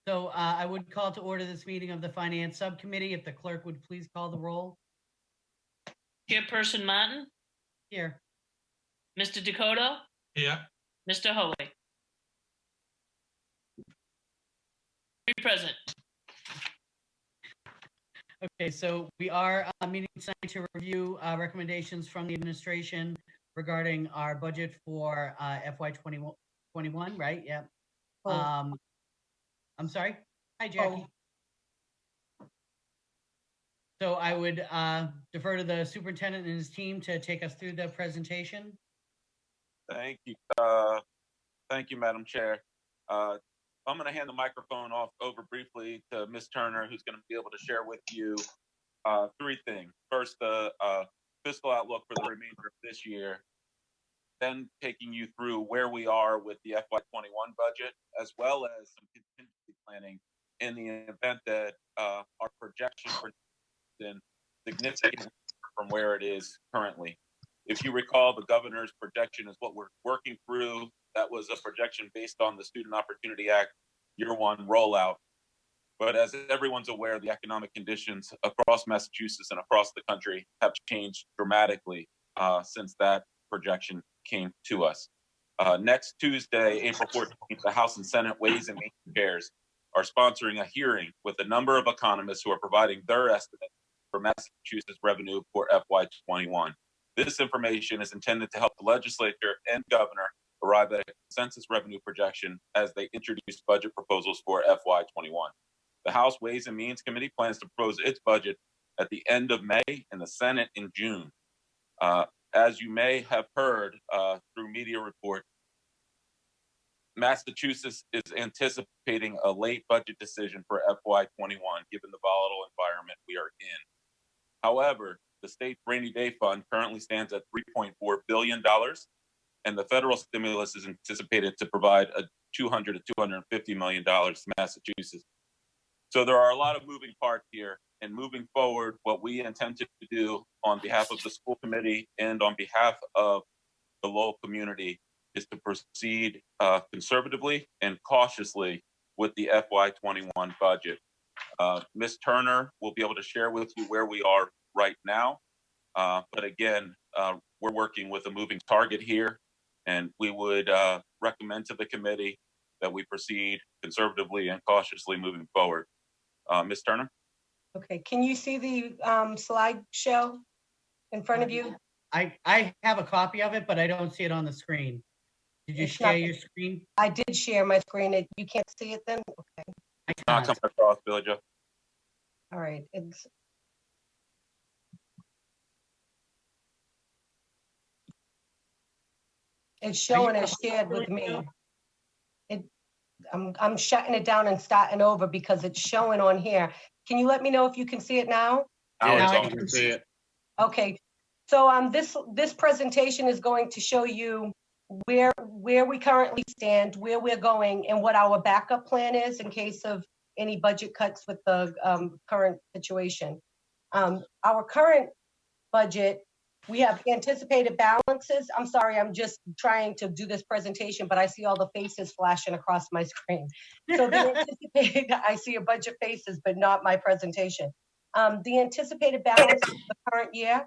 So I would call to order this meeting of the Finance Subcommittee. If the clerk would please call the roll. Chairperson Martin, Here. Mr. Dakota, Here. Mr. Hoey. Present. Okay, so we are meeting tonight to review recommendations from the administration regarding our budget for FY 2021, right? Yeah. I'm sorry. Hi, Jackie. So I would defer to the superintendent and his team to take us through the presentation. Thank you. Thank you, Madam Chair. I'm going to hand the microphone over briefly to Ms. Turner, who's going to be able to share with you three things. First, the fiscal outlook for the remainder of this year, then taking you through where we are with the FY21 budget, as well as some contingency planning in the event that our projection for significantly from where it is currently. If you recall, the governor's projection is what we're working through. That was a projection based on the Student Opportunity Act year one rollout. But as everyone's aware, the economic conditions across Massachusetts and across the country have changed dramatically since that projection came to us. Next Tuesday, April 14th, the House and Senate Ways and Means Chairs are sponsoring a hearing with a number of economists who are providing their estimate for Massachusetts revenue for FY21. This information is intended to help the legislature and governor arrive at a consensus revenue projection as they introduce budget proposals for FY21. The House Ways and Means Committee plans to propose its budget at the end of May and the Senate in June. As you may have heard through media report, Massachusetts is anticipating a late budget decision for FY21 given the volatile environment we are in. However, the state rainy day fund currently stands at $3.4 billion, and the federal stimulus is anticipated to provide a $200 to $250 million to Massachusetts. So there are a lot of moving parts here, and moving forward, what we intend to do on behalf of the school committee and on behalf of the local community is to proceed conservatively and cautiously with the FY21 budget. Ms. Turner will be able to share with you where we are right now. But again, we're working with a moving target here, and we would recommend to the committee that we proceed conservatively and cautiously moving forward. Ms. Turner? Okay, can you see the slideshow in front of you? I have a copy of it, but I don't see it on the screen. Did you share your screen? I did share my screen. You can't see it then? Okay. It's not coming across, Billy Joe. All right. It's showing as shared with me. I'm shutting it down and starting over because it's showing on here. Can you let me know if you can see it now? Now I can see it. Okay. So this presentation is going to show you where we currently stand, where we're going, and what our backup plan is in case of any budget cuts with the current situation. Our current budget, we have anticipated balances. I'm sorry, I'm just trying to do this presentation, but I see all the faces flashing across my screen. So the anticipated, I see a bunch of faces, but not my presentation. The anticipated balance for the current year,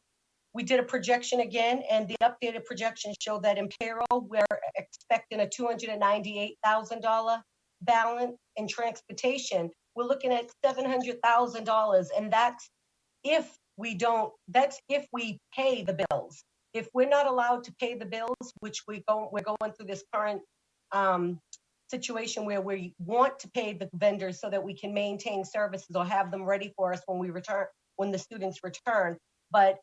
we did a projection again, and the updated projections show that in payroll, we're expecting a $298,000 balance. In transportation, we're looking at $700,000, and that's if we pay the bills. If we're not allowed to pay the bills, which we're going through this current situation where we want to pay the vendors so that we can maintain services or have them ready for us when the students return. But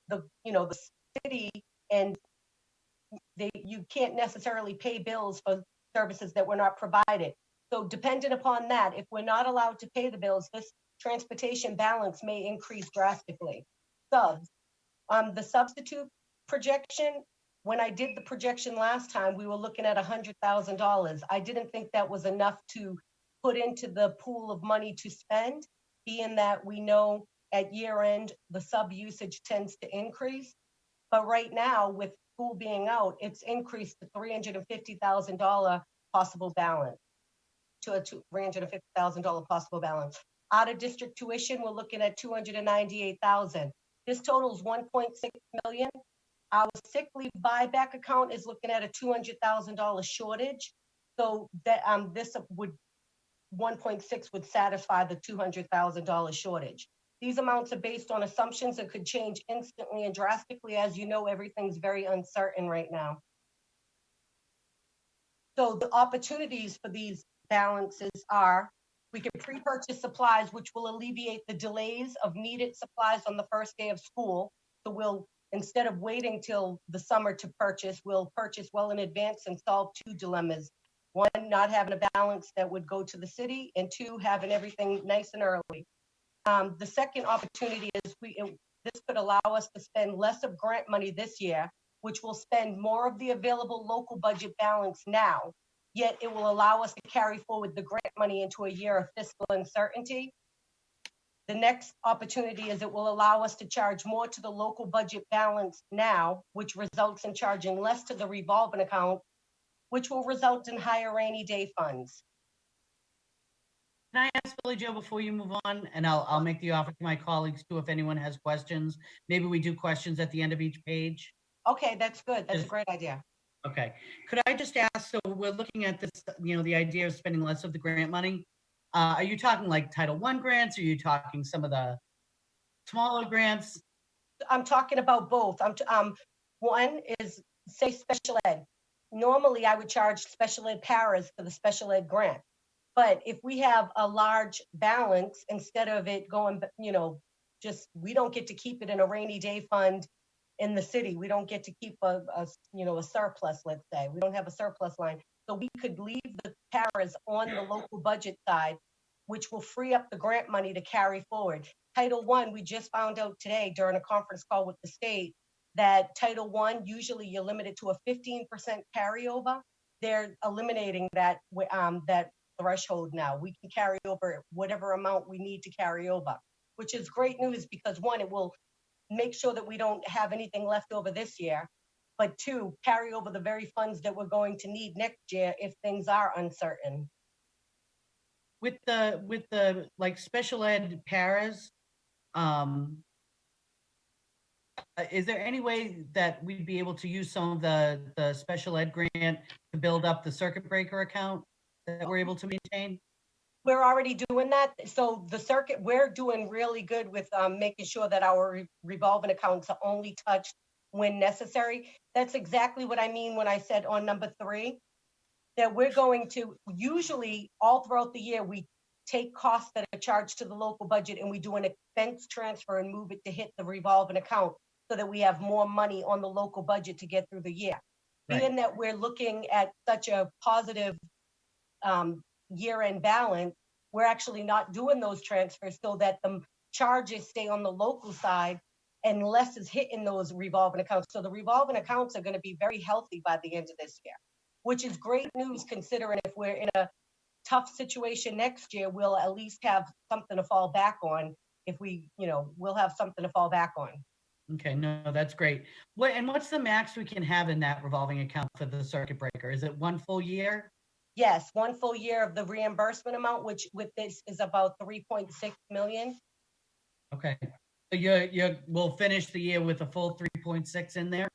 the city and you can't necessarily pay bills for services that were not provided. So dependent upon that, if we're not allowed to pay the bills, this transportation balance may increase drastically. Subs, the substitute projection, when I did the projection last time, we were looking at $100,000. I didn't think that was enough to put into the pool of money to spend, being that we know at year end, the sub usage tends to increase. But right now, with school being out, it's increased to $350,000 possible balance. to a $350,000 possible balance. Out of district tuition, we're looking at 298,000. This totals 1.6 million. Our sick leave buyback account is looking at a $200,000 shortage. So that this would 1.6 would satisfy the $200,000 shortage. These amounts are based on assumptions that could change instantly and drastically. As you know, everything's very uncertain right now. So the opportunities for these balances are, we can pre-purchase supplies, which will alleviate the delays of needed supplies on the first day of school. So we'll, instead of waiting till the summer to purchase, we'll purchase well in advance and solve two dilemmas. One, not having a balance that would go to the city, and two, having everything nice and early. The second opportunity is this could allow us to spend less of grant money this year, which will spend more of the available local budget balance now, yet it will allow us to carry forward the grant money into a year of fiscal uncertainty. The next opportunity is it will allow us to charge more to the local budget balance now, which results in charging less to the revolving account, which will result in higher rainy day funds. Can I ask Billy Joe before you move on? And I'll make the offer to my colleagues too if anyone has questions. Maybe we do questions at the end of each page. Okay, that's good. That's a great idea. Okay. Could I just ask, so we're looking at this, the idea of spending less of the grant money. Are you talking like Title I grants? Or are you talking some of the smaller grants? I'm talking about both. One is, say, special ed. Normally, I would charge special ed paras for the special ed grant. But if we have a large balance, instead of it going, we don't get to keep it in a rainy day fund in the city. We don't get to keep a surplus, let's say. We don't have a surplus line. So we could leave the paras on the local budget side, which will free up the grant money to carry forward. Title I, we just found out today during a conference call with the state that Title I, usually you're limited to a 15% carryover. They're eliminating that threshold now. We can carry over whatever amount we need to carry over, which is great news because one, it will make sure that we don't have anything left over this year, but two, carry over the very funds that we're going to need next year if things are uncertain. With the like special ed paras, is there any way that we'd be able to use some of the special ed grant to build up the circuit breaker account that we're able to maintain? We're already doing that. So the circuit, we're doing really good with making sure that our revolving accounts are only touched when necessary. That's exactly what I mean when I said on number 3, that we're going to, usually all throughout the year, we take costs that are charged to the local budget and we do an expense transfer and move it to hit the revolving account so that we have more money on the local budget to get through the year. Right. Being that we're looking at such a positive year-end balance, we're actually not doing those transfers so that the charges stay on the local side and less is hitting those revolving accounts. So the revolving accounts are going to be very healthy by the end of this year, which is great news considering if we're in a tough situation next year, we'll at least have something to fall back on. If we, we'll have something to fall back on. Okay, no, that's great. What's the max we can have in that revolving account for the circuit breaker? Is it 1 full year? Yes, 1 full year of the reimbursement amount, which with this is about 3.6 million. Okay, so we'll finish the year with a full 3.6 in there?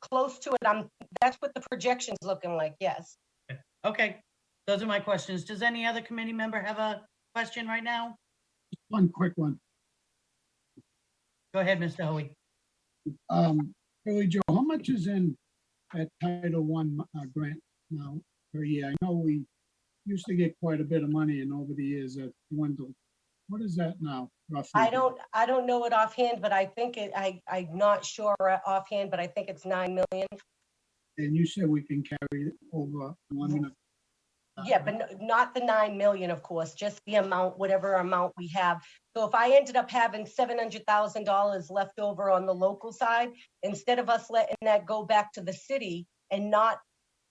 Close to it. That's what the projection's looking like, yes. Okay, those are my questions. Does any other committee member have a question right now? One quick one. Go ahead, Mr. Hoey. Billy Joe, how much is in that Title I grant now per year? I know we used to get quite a bit of money and over the years that dwindled. What is that now, roughly? I don't know it offhand, but I think I'm not sure offhand, but I think it's 9 million. And you said we can carry it over 1 minute. Yeah, but not the 9 million, of course, just the amount, whatever amount we have. So if I ended up having $700,000 left over on the local side, instead of us letting that go back to the city and not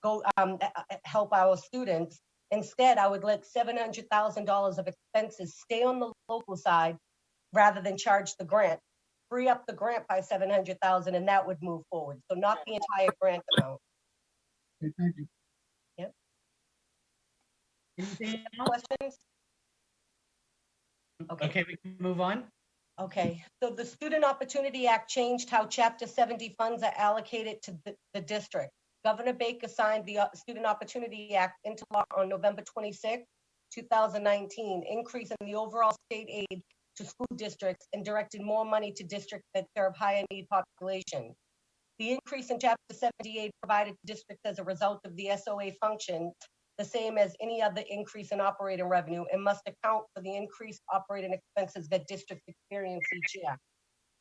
go help our students, instead I would let $700,000 of expenses stay on the local side rather than charge the grant. Free up the grant by $700,000 and that would move forward. So not the entire grant amount. Okay, thank you. Anything else? Questions? Okay, we can move on. Okay, so the Student Opportunity Act changed how Chapter 70 funds are allocated to the district. Governor Baker signed the Student Opportunity Act into law on November 26, 2019, increasing the overall state aid to school districts and directed more money to districts that serve higher need populations. The increase in Chapter 78 provided to districts as a result of the SOA function, the same as any other increase in operating revenue, and must account for the increased operating expenses that districts experience each year.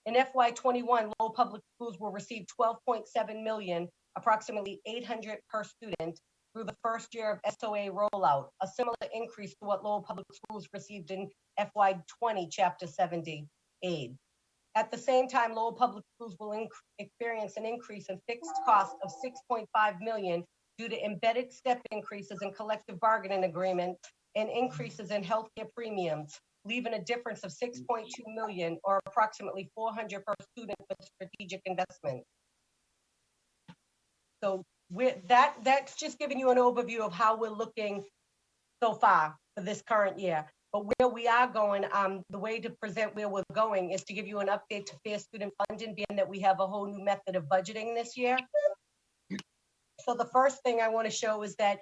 In FY21, Lowell Public Schools will receive $12.7 million, approximately $800 per student, through the first year of SOA rollout, a similar increase to what Lowell Public Schools received in FY20 Chapter 70 aid. At the same time, Lowell Public Schools will experience an increase in fixed costs of $6.5 million due to embedded step increases in collective bargaining agreements and increases in healthcare premiums, leaving a difference of $6.2 million, or approximately $400 per student for strategic investment. So that's just giving you an overview of how we're looking so far for this current year. But where we are going, the way to present where we're going is to give you an update to fair student funding, being that we have a whole new method of budgeting this year. So the first thing I want to show is that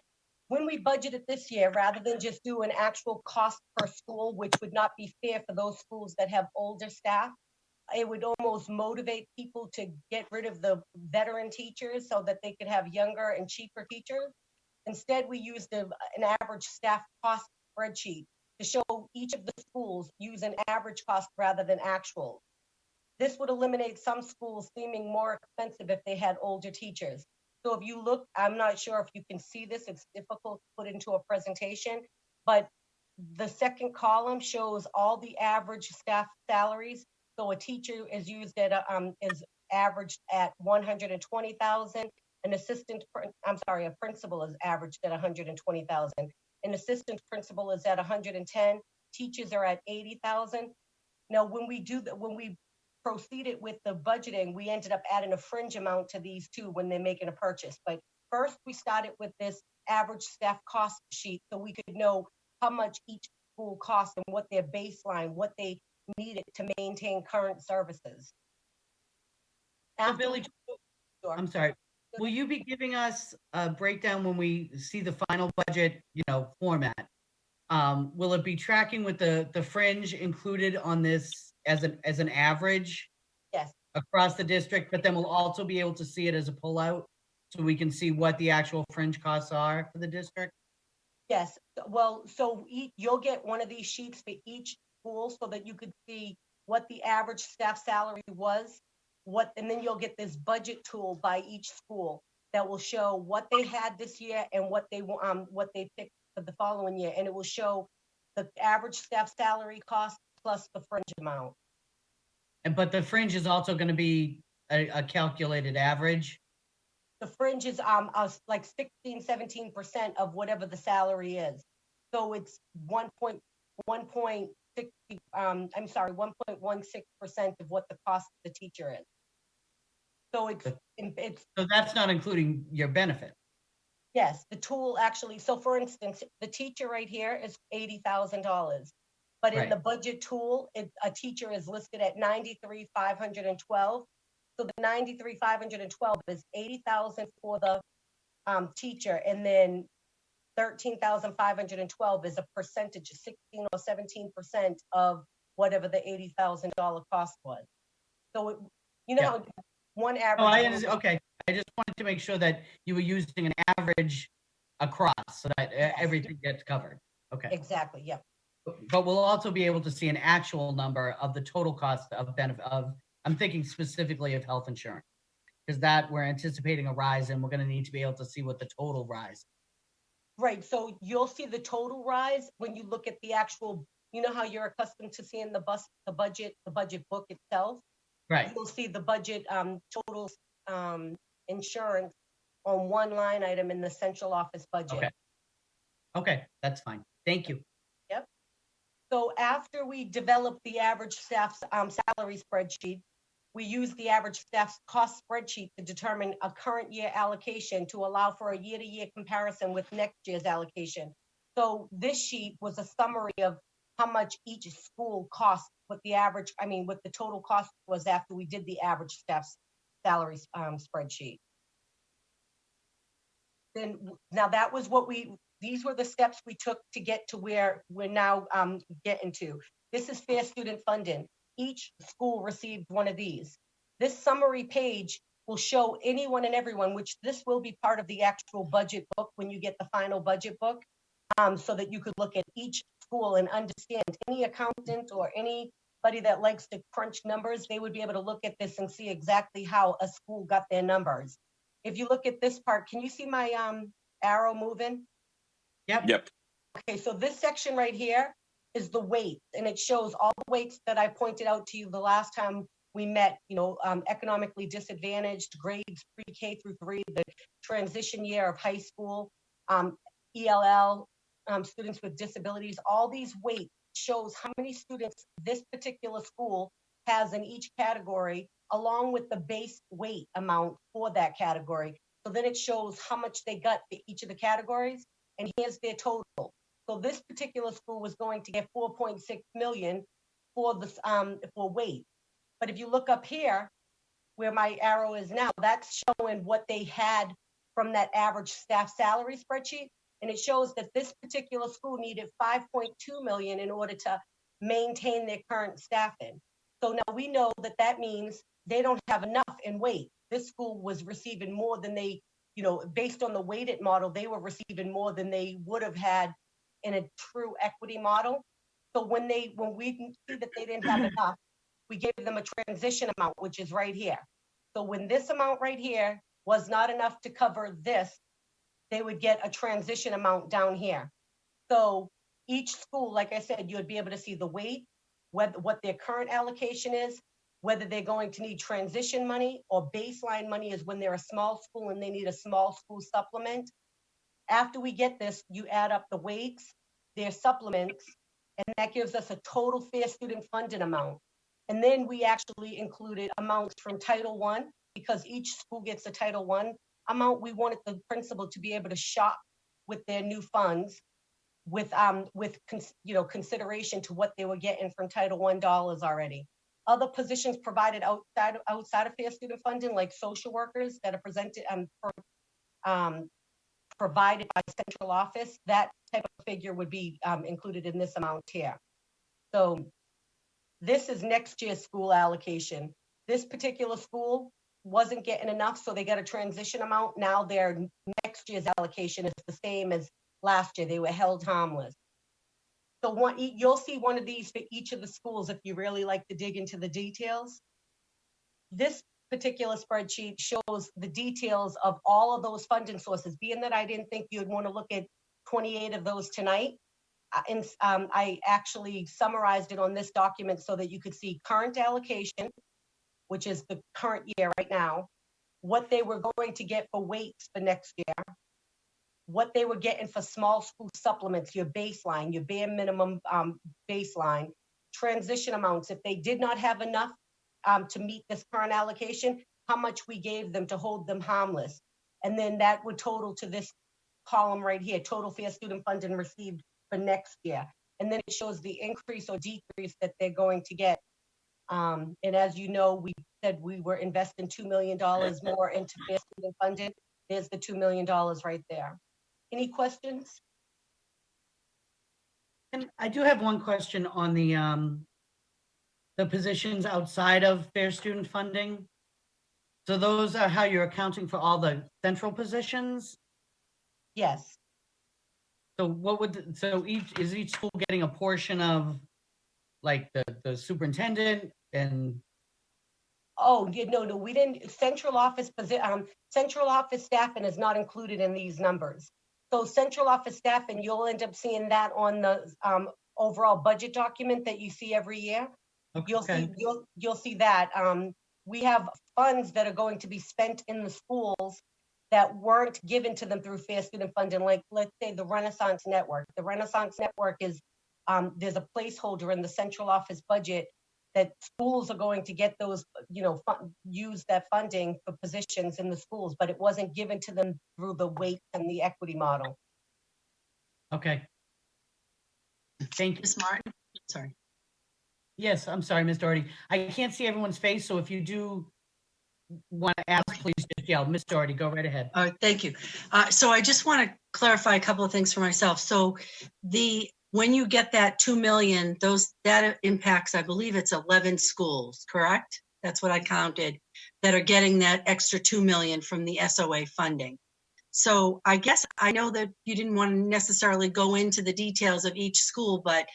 when we budgeted this year, rather than just do an actual cost per school, which would not be fair for those schools that have older staff, it would almost motivate people to get rid of the veteran teachers so that they could have younger and cheaper teachers. Instead, we used an average staff cost spreadsheet to show each of the schools use an average cost rather than actual. This would eliminate some schools seeming more expensive if they had older teachers. So if you look, I'm not sure if you can see this, it's difficult to put into a presentation, but the second column shows all the average staff salaries. So a teacher is used at is averaged at 120,000. A principal is averaged at 120,000. An assistant principal is at 110. Teachers are at 80,000. Now, when we proceeded with the budgeting, we ended up adding a fringe amount to these two when they're making a purchase. But first, we started with this average staff cost sheet so we could know how much each school costs and what their baseline, what they needed to maintain current services. So Billy, I'm sorry. Will you be giving us a breakdown when we see the final budget, format? Will it be tracking with the fringe included on this as an average? Yes. Across the district, but then we'll also be able to see it as a pullout so we can see what the actual fringe costs are for the district? Yes. Well, so you'll get one of these sheets for each school so that you could see what the average staff salary was, and then you'll get this budget tool by each school that will show what they had this year and what they picked for the following year, and it will show the average staff salary cost plus the fringe amount. But the fringe is also going to be a calculated average. The fringe is like 16-17% of whatever the salary is. So it's 1.16% of what the cost of the teacher is. So it's so that's not including your benefit. Yes, the tool actually. So for instance, the teacher right here is $80,000, but in the budget tool, a teacher is listed at $93,512. So the $93,512 is $80,000 for the teacher, and then $13,512 is a percentage, 16 or 17% of whatever the $80,000 cost was. So how one average. Oh, I understand. Okay, I just wanted to make sure that you were using an average across so that everything gets covered. Okay. Exactly. Yep. But we'll also be able to see an actual number of the total cost of benefit of. I'm thinking specifically of health insurance, because that we're anticipating a rise, and we're going to need to be able to see what the total rise. Right. So you'll see the total rise when you look at the actual. You know how you're accustomed to seeing the budget book itself. Right. You'll see the budget total insurance on one line item in the central office budget. Okay, that's fine. Thank you. Yep. So after we develop the average staff's salary spreadsheet, we use the average staff's cost spreadsheet to determine a current year allocation to allow for a year-to-year comparison with next year's allocation. So this sheet was a summary of how much each school cost, what the total cost was after we did the average staff's salaries spreadsheet. Then now that was these were the steps we took to get to where we're now getting to. This is fair student funding. Each school received one of these. This summary page will show anyone and everyone, which this will be part of the actual budget book when you get the final budget book, so that you could look at each school and understand. Any accountant or anybody that likes to crunch numbers, they would be able to look at this and see exactly how a school got their numbers. If you look at this part, can you see my arrow moving? Yep. Okay, so this section right here is the weight, and it shows all the weights that I pointed out to you the last time we met, economically disadvantaged, grades pre-K through 3, the transition year of high school, ELL, students with disabilities. All these weights shows how many students this particular school has in each category, along with the base weight amount for that category. So then it shows how much they got for each of the categories, and here's their total. So this particular school was going to get 4.6 million for this for weight. But if you look up here, where my arrow is now, that's showing what they had from that average staff salary spreadsheet. And it shows that this particular school needed 5.2 million in order to maintain their current staffing. So now we know that that means they don't have enough in weight. This school was receiving more than they, based on the weighted model, they were receiving more than they would have had in a true equity model. So when we see that they didn't have enough, we gave them a transition amount, which is right here. So when this amount right here was not enough to cover this, they would get a transition amount down here. So each school, like I said, you would be able to see the weight, what their current allocation is, whether they're going to need transition money or baseline money is when they're a small school and they need a small school supplement. After we get this, you add up the weights, their supplements, and that gives us a total fair student funding amount. And then we actually included amounts from Title I, because each school gets a Title I amount. We wanted the principal to be able to shop with their new funds with consideration to what they were getting from Title I dollars already. Other positions provided outside of fair student funding, like social workers that are provided by central office, that type of figure would be included in this amount here. So this is next year's school allocation. This particular school wasn't getting enough, so they got a transition amount. Now their next year's allocation is the same as last year. They were held harmless. So you'll see one of these for each of the schools if you really like to dig into the details. This particular spreadsheet shows the details of all of those funding sources. Being that I didn't think you'd want to look at 28 of those tonight, I actually summarized it on this document so that you could see current allocation, which is the current year right now, what they were going to get for weights for next year, what they were getting for small school supplements, your baseline, your bare minimum baseline, transition amounts. If they did not have enough to meet this current allocation, how much we gave them to hold them harmless. And then that would total to this column right here, total fair student funding received for next year. And then it shows the increase or decrease that they're going to get. And as you know, we said we were investing $2 million more into fair student funding. There's the $2 million right there. Any questions? And I do have one question on the positions outside of fair student funding. So those are how you're accounting for all the central positions? Yes. So is each school getting a portion of like the superintendent and? Oh, no, we didn't. Central office staffing is not included in these numbers. So central office staffing, you'll end up seeing that on the overall budget document that you see every year. Okay. You'll see that. We have funds that are going to be spent in the schools that weren't given to them through fair student funding, like let's say the Renaissance Network. The Renaissance Network is, there's a placeholder in the central office budget that schools are going to get those, use that funding for positions in the schools, but it wasn't given to them through the weight and the equity model. Okay, Thank you. Ms. Martin, sorry. Yes, I'm sorry, Ms. Doherty. I can't see everyone's face, so if you do want to ask, please just yell. Ms. Doherty, go right ahead. Thank you. So I just want to clarify a couple of things for myself. So when you get that 2 million, that impacts, I believe it's 11 schools, correct? That's what I counted, that are getting that extra 2 million from the SOA funding. So I guess I know that you didn't want to necessarily go into the details of each school, but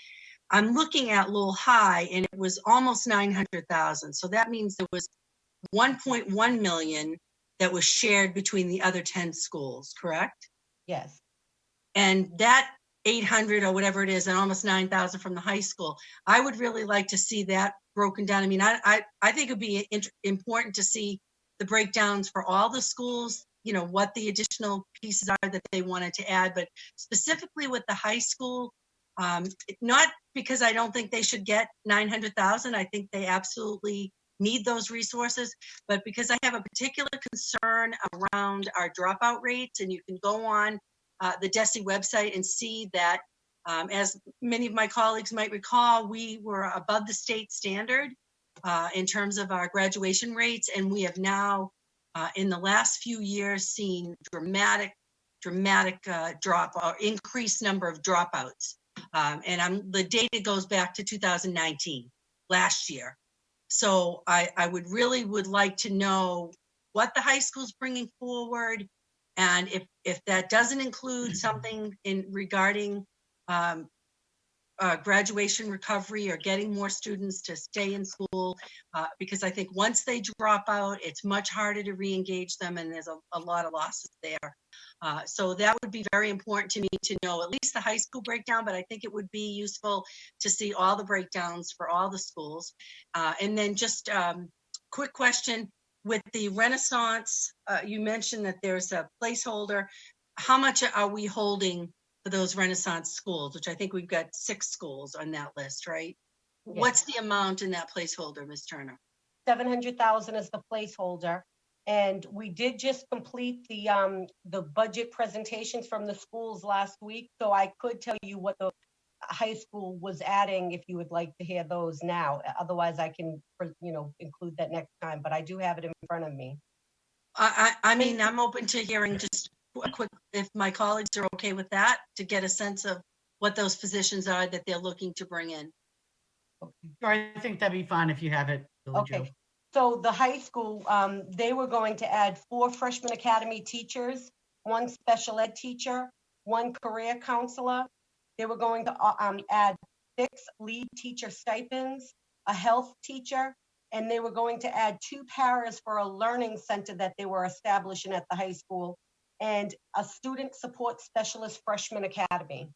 I'm looking at Lowell High and it was almost 900,000. So that means there was 1.1 million that was shared between the other 10 schools, correct? Yes. And that 800 or whatever it is, and almost 9,000 from the high school, I would really like to see that broken down. I mean, I think it'd be important to see the breakdowns for all the schools, you know, what the additional pieces are that they wanted to add, but specifically with the high school, not because I don't think they should get 900,000. I think they absolutely need those resources, but because I have a particular concern around our dropout rates, and you can go on the DESE website and see that, as many of my colleagues might recall, we were above the state standard in terms of our graduation rates, and we have now, in the last few years, seen dramatic drop or increased number of dropouts. And the data goes back to 2019, last year. So I would like to know what the high school's bringing forward, and if that doesn't include something regarding graduation recovery or getting more students to stay in school, because I think once they drop out, it's much harder to re-engage them, and there's a lot of losses there. So that would be very important to me to know at least the high school breakdown, but I think it would be useful to see all the breakdowns for all the schools. And then just quick question, with the Renaissance, you mentioned that there's a placeholder. How much are we holding for those Renaissance schools, which I think we've got 6 schools on that list, right? Yes. What's the amount in that placeholder, Ms. Turner? 700,000 is the placeholder. And we did just complete the budget presentations from the schools last week. So I could tell you what the high school was adding if you would like to hear those now. Otherwise, I can, include that next time, but I do have it in front of me. I mean, I'm open to hearing just a quick, if my colleagues are okay with that, to get a sense of what those positions are that they're looking to bring in. Sure, I think that'd be fine if you have it, Billy Okay. Jo. So the high school, they were going to add 4 freshman academy teachers, 1 special ed teacher, 1 career counselor. They were going to add 6 lead teacher stipends, a health teacher, and they were going to add 2 paras for a learning center that they were establishing at the high school, and a student support specialist freshman academy.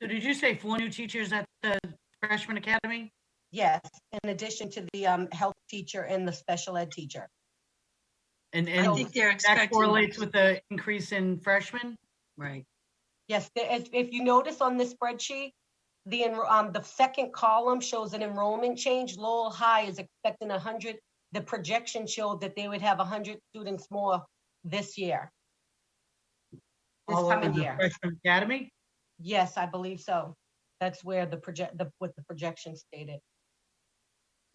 So did you say 4 new teachers at the freshman academy? Yes, in addition to the health teacher and the special ed teacher. And I think they're that expecting. correlates with the increase in freshmen? Right. Yes, if you notice on this spreadsheet, the second column shows an enrollment change. Lowell High is expecting 100. The projection showed that they would have 100 students more this year. This All coming over the year. freshman academy? Yes, I believe so. That's where what the projection stated.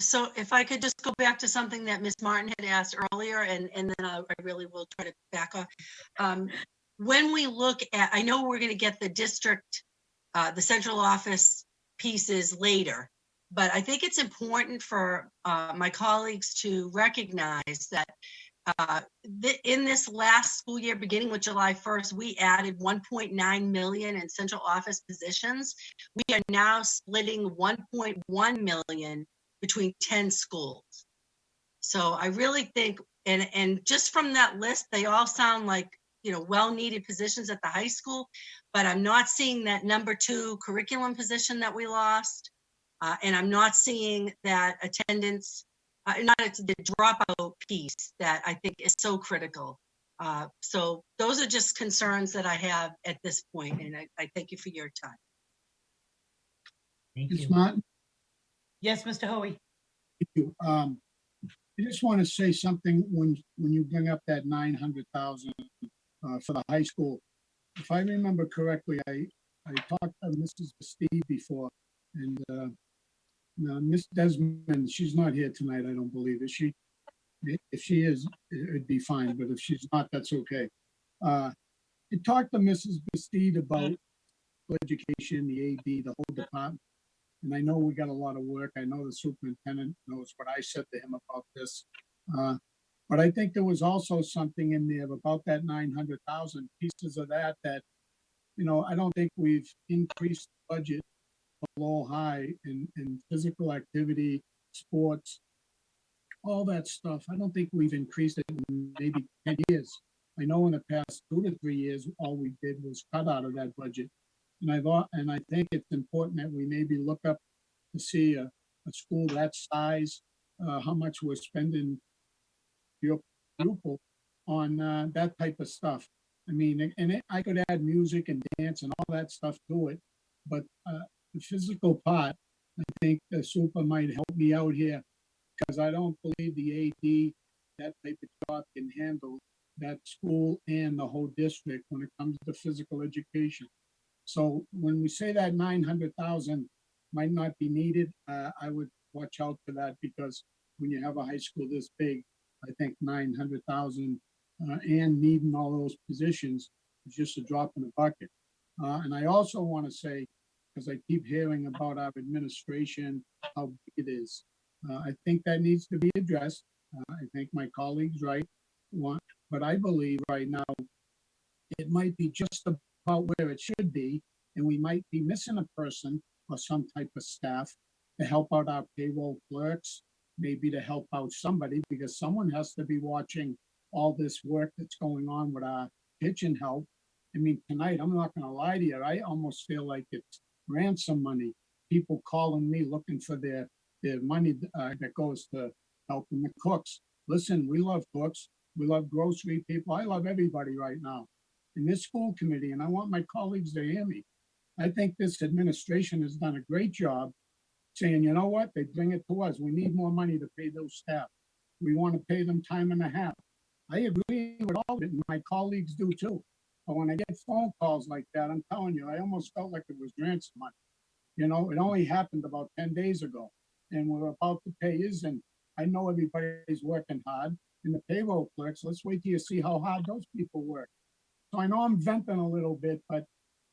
So if I could just go back to something that Ms. Martin had asked earlier, and then I really will try to back off. When we look at, I know we're going to get the district, the central office pieces later, but I think it's important for my colleagues to recognize that in this last school year, beginning with July 1st, we added 1.9 million in central office positions. We are now splitting 1.1 million between 10 schools. So I really think, and just from that list, they all sound like, well-needed positions at the high school, but I'm not seeing that number 2 curriculum position that we lost. And I'm not seeing that attendance, the dropout piece that I think is so critical. So those are just concerns that I have at this point, and I thank you for your time. Thank Ms. you. Martin, Yes, Mr. Hoey. thank you. I just want to say something when you bring up that 900,000 for the high school. if I remember correctly, I talked to Mrs. Steve before, and now Miss Desmond, she's not here tonight, I don't believe. Is she? If she is, it'd be fine, but if she's not, that's okay. I talked to Mrs. Bastide about education, the AD, the whole department. And I know we got a lot of work. I know the superintendent knows what I said to him about this. But I think there was also something in there about that 900,000 pieces of that, I don't think we've increased the budget below high in physical activity, sports, all that stuff. I don't think we've increased it in maybe 10 years. I know in the past 2 to 3 years, all we did was cut out of that budget. And I think it's important that we maybe look up to see a school that size, how much we're spending your pupil on that type of stuff. I mean, I could add music and dance and all that stuff to it, but the physical part, I think the super might help me out here, because I don't believe the AD, that type of job can handle that school and the whole district when it comes to physical education. So when we say that 900,000 might not be needed, I would watch out for that, because when you have a high school this big, I think 900,000 and needing all those positions is just a drop in the bucket. And I also want to say, because I keep hearing about our administration, how big it is. I think that needs to be addressed. I think my colleague's right. But I believe right now it might be just about where it should be, and we might be missing a person or some type of staff to help out our payroll clerks, maybe to help out somebody, because someone has to be watching all this work that's going on with our kitchen help. I mean, tonight, I'm not going to lie to you, I almost feel like it's ransom money. People calling me looking for their money that goes to helping the cooks. Listen, we love cooks. We love grocery people. I love everybody right now in this school committee, and I want my colleagues to hear me. I think this administration has done a great job saying, you know what, they bring it to us. We need more money to pay those staff. We want to pay them time and a half. I agree with all of it, and my colleagues do too. But when I get phone calls like that, I'm telling you, I almost felt like it was ransom money. It only happened about 10 days ago, and we're about to pay his, and I know everybody's working hard. And the payroll clerks, let's wait till you see how hard those people work. So I know I'm venting a little bit, but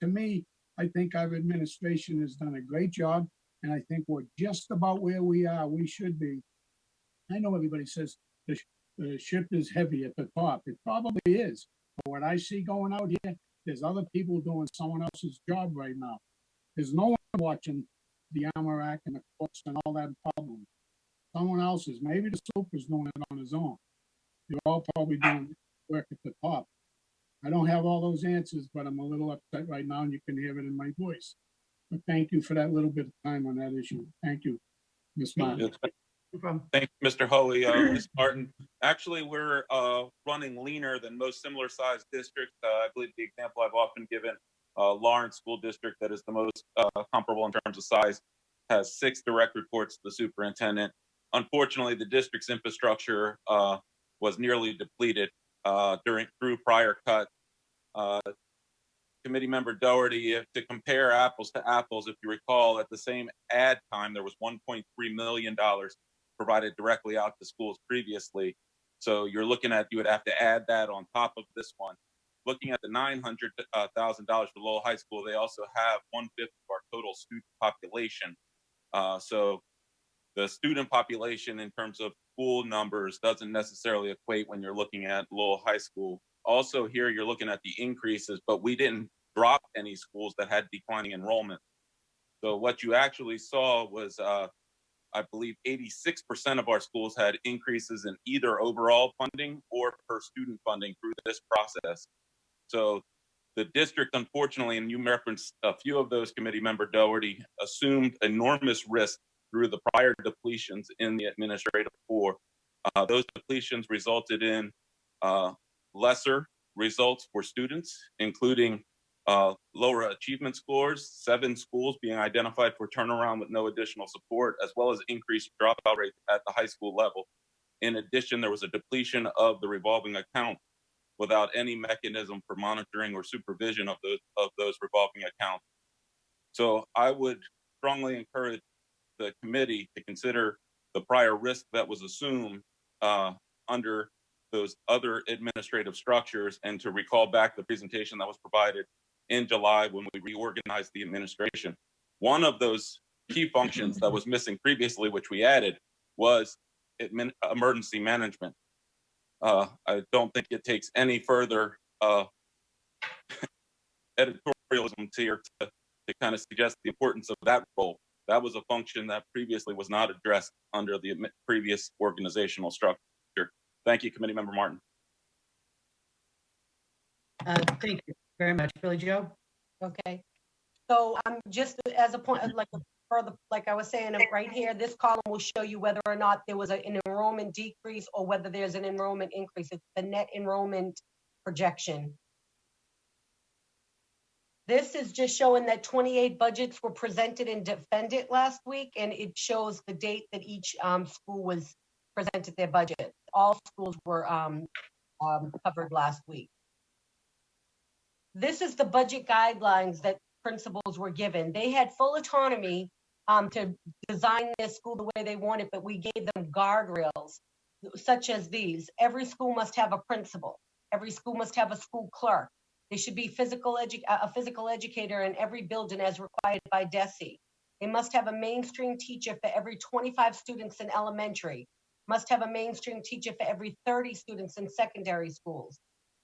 to me, I think our administration has done a great job, and I think we're just about where we should be. I know everybody says the ship is heavy at the top. It probably is. But what I see going out here, there's other people doing someone else's job right now. There's no one watching the Amarak and the cooks and all that problem. Someone else is. Maybe the super's doing it on his own. They're all probably doing work at the top. I don't have all those answers, but I'm a little upset right now, and you can hear it in my voice. But thank you for that little bit of time on that issue. Thank you, Ms. Martin. No problem. Thank you, Mr. Hoey. Ms. Martin, actually, we're running leaner than most similar sized districts. I believe the example I've often given, Lawrence School District, that is the most comparable in terms of size, has 6 direct reports to the superintendent. Unfortunately, the district's infrastructure was nearly depleted through prior cuts. Committee member Doherty, to compare apples to apples, if you recall, at the same ad time, there was $1.3 million provided directly out to schools previously. So you're looking at, you would have to add that on top of this one. Looking at the $900,000 for Lowell High School, they also have 1/5 of our total student population. So the student population in terms of school numbers doesn't necessarily equate when you're looking at Lowell High School. Also here, you're looking at the increases, but we didn't drop any schools that had declining enrollment. So what you actually saw was, I believe 86% of our schools had increases in either overall funding or per student funding through this process. So the district, unfortunately, and you referenced a few of those, committee member Doherty, assumed enormous risk through the prior depletions in the administrative core. Those depletions resulted in lesser results for students, including lower achievement scores, 7 schools being identified for turnaround with no additional support, as well as increased dropout rates at the high school level. In addition, there was a depletion of the revolving account without any mechanism for monitoring or supervision of those revolving accounts. So I would strongly encourage the committee to consider the prior risk that was assumed under those other administrative structures, and to recall back the presentation that was provided in July when we reorganized the administration. One of those key functions that was missing previously, which we added, was emergency management. I don't think it takes any further editorialism here to kind of suggest the importance of that role. That was a function that previously was not addressed under the previous organizational structure. Thank you, Committee Member Martin. Thank you very much, Billy Joe. Okay. So just as a point, like further, like I was saying, right here, this column will show you whether or not there was an enrollment decrease or whether there's an enrollment increase. It's the net enrollment projection. This is just showing that 28 budgets were presented and defended last week, and it shows the date that each school was presented their budget. All schools were covered last week. This is the budget guidelines that principals were given. They had full autonomy to design their school the way they wanted, but we gave them guardrails such as these. Every school must have a principal. Every school must have a school clerk. There should be a physical educator in every building as required by DESE. They must have a mainstream teacher for every 25 students in elementary. Must have a mainstream teacher for every 30 students in secondary schools.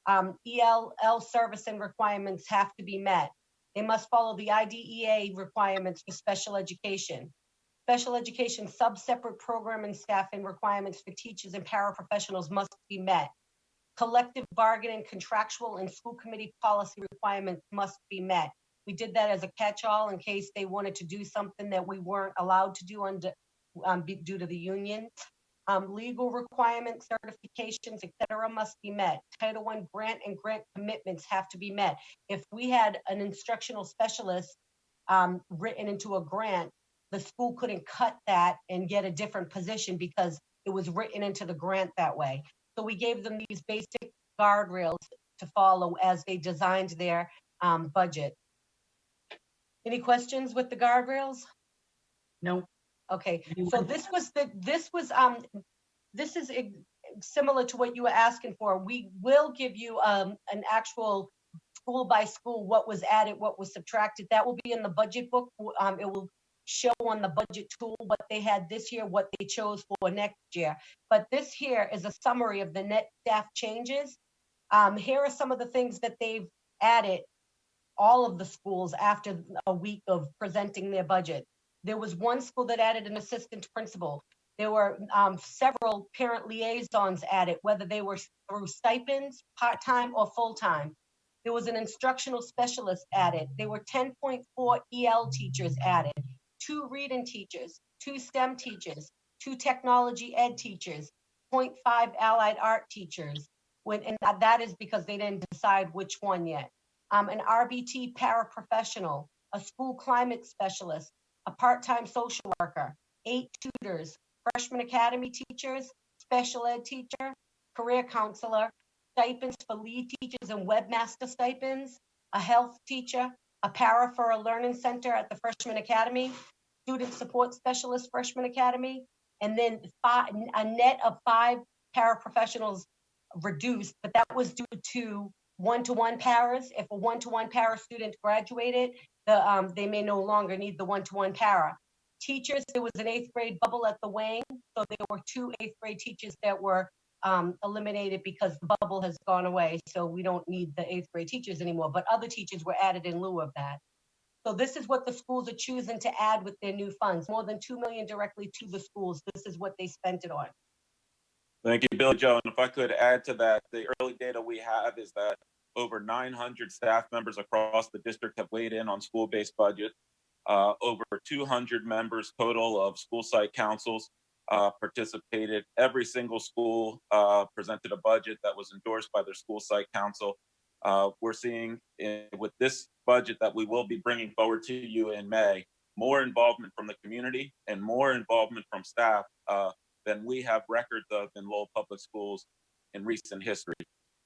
ELL service and requirements have to be met. They must follow the IDEA requirements for special education. Special education sub-separate program and staffing requirements for teachers and paraprofessionals must be met. Collective bargaining, contractual, and school committee policy requirements must be met. We did that as a catch-all in case they wanted to do something that we weren't allowed to do under due to the union. Legal requirements, certifications, etc., must be met. Title I grant and grant commitments have to be met. If we had an instructional specialist written into a grant, the school couldn't cut that and get a different position because it was written into the grant that way. So we gave them these basic guardrails to follow as they designed their budget. Any questions with the guardrails? No. Okay, so this is similar to what you were asking for. We will give you an actual school by school, what was added, what was subtracted. That will be in the budget book. It will show on the budget tool what they had this year, what they chose for next year. But this here is a summary of the net staff changes. Here are some of the things that they've added, all of the schools after a week of presenting their budget. There was one school that added an assistant principal. There were several parent liaisons added, whether they were through stipends, part-time or full-time. There was an instructional specialist added. There were 10.4 EL teachers added, 2 reading teachers, 2 STEM teachers, 2 technology ed teachers, 0.5 allied art teachers. And that is because they didn't decide which one yet. An RBT paraprofessional, a school climate specialist, a part-time social worker, 8 tutors, freshman academy teachers, special ed teacher, career counselor, stipends for lead teachers and webmaster stipends, a health teacher, a para for a learning center at the freshman academy, student support specialist freshman academy, and then a net of 5 paraprofessionals reduced, but that was due to one-to-one paras. If a one-to-one para student graduated, they may no longer need the one-to-one para. Teachers, there was an 8th grade bubble at the Wang, so there were 2 8th grade teachers that were eliminated because the bubble has gone away, so we don't need the 8th grade teachers anymore, but other teachers were added in lieu of that. So this is what the schools are choosing to add with their new funds, more than $2 million directly to the schools. This is what they spent it on. Thank you, Billy Joe. And if I could add to that, the early data we have is that over 900 staff members across the district have weighed in on school-based budget. Over 200 members total of school site councils participated. Every single school presented a budget that was endorsed by their school site council. We're seeing with this budget that we will be bringing forward to you in May, more involvement from the community and more involvement from staff than we have records of in Lowell Public Schools in recent history.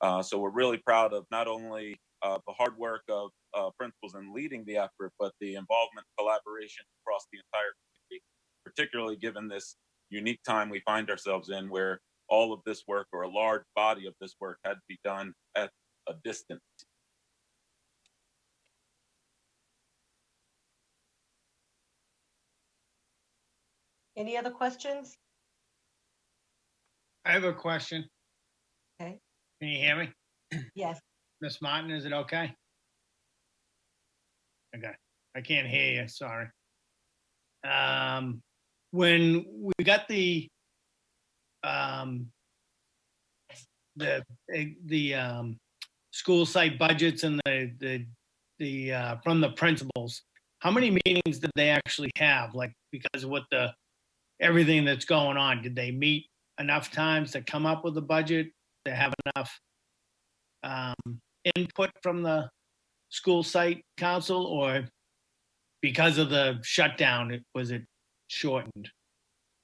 So we're really proud of not only the hard work of principals in leading the effort, but the involvement and collaboration across the entire community, particularly given this unique time we find ourselves in where all of this work, or a large body of this work, had to be done at a distance. Any other questions? I have a question. Okay. Can you hear me? Yes. Miss Martin, is it okay? Okay, I can't hear you, sorry. When we got the school site budgets and the from the principals, how many meetings did they actually have? Like, because of what everything that's going on, did they meet enough times to come up with a budget, to have enough input from the school site council, or because of the shutdown, was it shortened?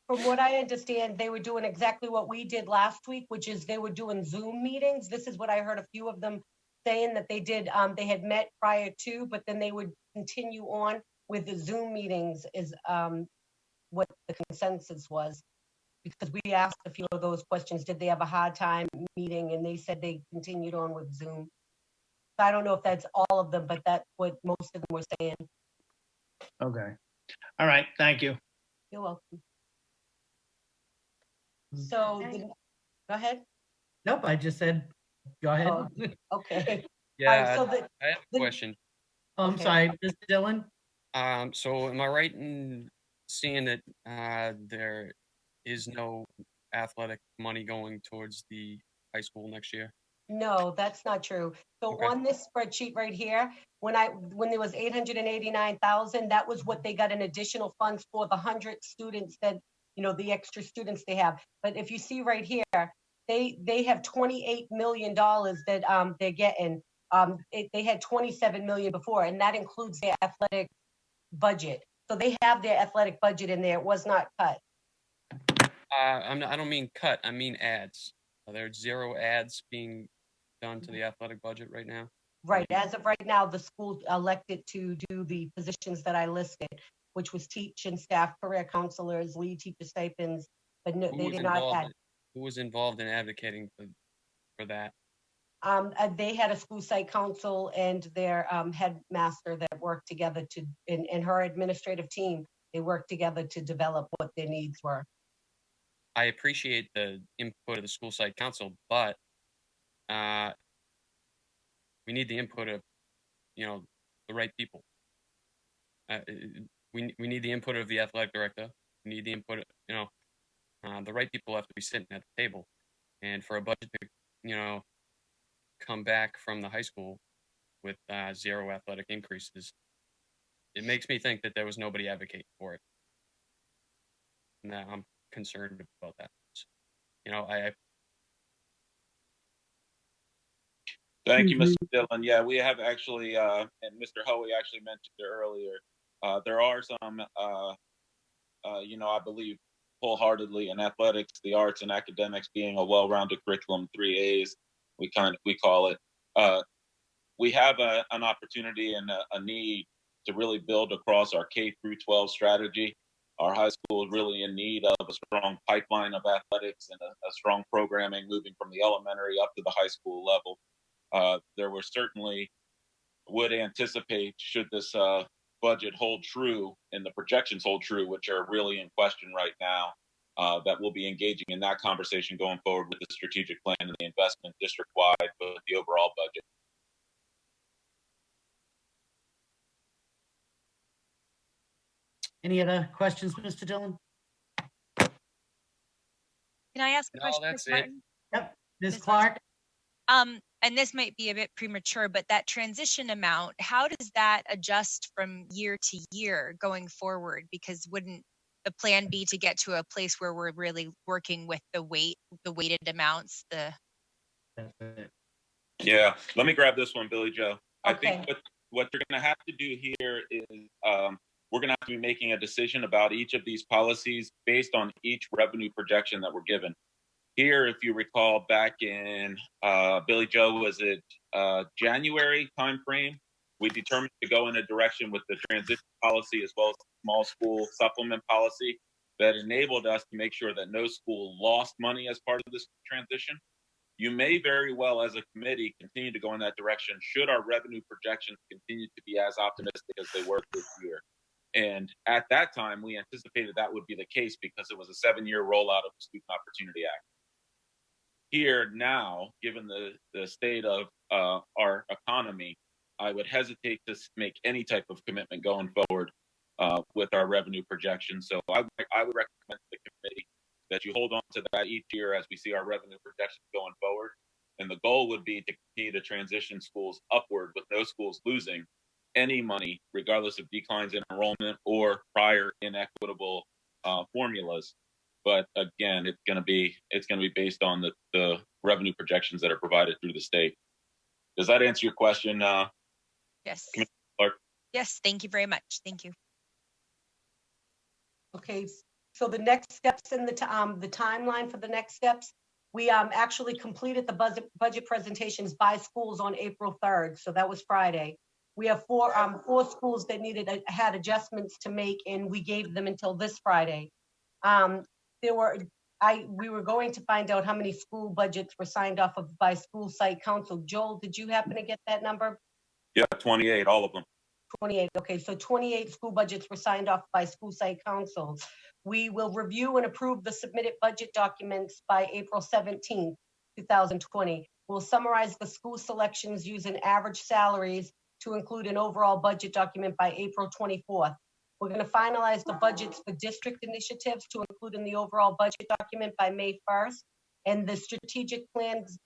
From what I understand, they were doing exactly what we did last week, which is they were doing Zoom meetings. This is what I heard a few of them saying that they did. They had met prior to, but then they would continue on with the Zoom meetings is what the consensus was. Because we asked a few of those questions, did they have a hard time meeting? And they said they continued on with Zoom. So I don't know if that's all of them, but that's what most of them were saying. Okay. All right. Thank you. You're welcome. So, go ahead. Nope, I just said, go ahead. Oh, okay. Yeah, So I have a question. Oh, I'm Okay. sorry, Mr. Dillon? So am I right in seeing that there is no athletic money going towards the high school next year? No, that's not true. So Okay. on this spreadsheet right here, when there was 889,000, that was what they got in additional funds for the 100 students that, the extra students they have. But if you see right here, they have $28 million that they're getting. They had 27 million before, and that includes their athletic budget. So they have their athletic budget in there. It was not cut. I don't mean cut. I mean ads. Are there 0 ads being done to the athletic budget right now? Right. As of right now, the school elected to do the positions that I listed, which was teach and staff, career counselors, lead teacher stipends, but no, they did not add. Who was involved in advocating for that? They had a school site council and their headmaster that worked together and her administrative team, they worked together to develop what their needs were. I appreciate the input of the school site council, but we need the input of, the right people. We need the input of the athletic director. We need the input, the right people have to be sitting at the table. And for a budget to, come back from the high school with 0 athletic increases, it makes me think that there was nobody advocating for it. And I'm concerned about that. Thank you, Mr. Dillon. Yeah, we have actually, and Mr. Hoey actually mentioned it earlier. There are some, I believe wholeheartedly in athletics, the arts, and academics being a well-rounded curriculum, 3 A's, we call it. We have an opportunity and a need to really build across our K through 12 strategy. Our high school is really in need of a strong pipeline of athletics and a strong programming moving from the elementary up to the high school level. There were certainly would anticipate, should this budget hold true and the projections hold true, which are really in question right now, that we'll be engaging in that conversation going forward with the strategic plan and the investment district-wide, but the overall budget. Any other questions, Mr. Dillon? Can I ask a No, question, that's Ms. it. Martin? Yep, Ms. Ms. Clark? And this might be a bit premature, but that transition amount, how does that adjust from year to year going forward? Because wouldn't the plan be to get to a place where we're really working with the weighted amounts? That's it. Yeah, let me grab this one, Billy Joe. Okay. I think what you're going to have to do here is we're going to have to be making a decision about each of these policies based on each revenue projection that we're given. Here, if you recall, back in Billy Joe, was it January timeframe? We determined to go in a direction with the transition policy as well as the small school supplement policy that enabled us to make sure that no school lost money as part of this transition. You may very well, as a committee, continue to go in that direction should our revenue projections continue to be as optimistic as they were this year. And at that time, we anticipated that would be the case because it was a 7-year rollout of the Student Opportunity Act. Here now, given the state of our economy, I would hesitate to make any type of commitment going forward with our revenue projections. So I would recommend to the committee that you hold on to that each year as we see our revenue projections going forward. And the goal would be to continue to transition schools upward with no schools losing any money, regardless of declines in enrollment or prior inequitable formulas. But again, it's going to be based on the revenue projections that are provided through the state. Does that answer your question? Yes. Commissioner Clark? Yes, thank you very much. Thank you. Okay, so the next steps in the timeline for the next steps, we actually completed the budget presentations by schools on April 3rd. So that was Friday. We have four schools that had adjustments to make, and we gave them until this Friday. We were going to find out how many school budgets were signed off of by school site council. Joel, did you happen to get that number? Yeah, 28, all of them. 28. Okay, so 28 school budgets were signed off by school site councils. We will review and approve the submitted budget documents by April 17th, 2020. We'll summarize the school selections using average salaries to include an overall budget document by April 24th. We're going to finalize the budgets for district initiatives to include in the overall budget document by May 1st. And the strategic plans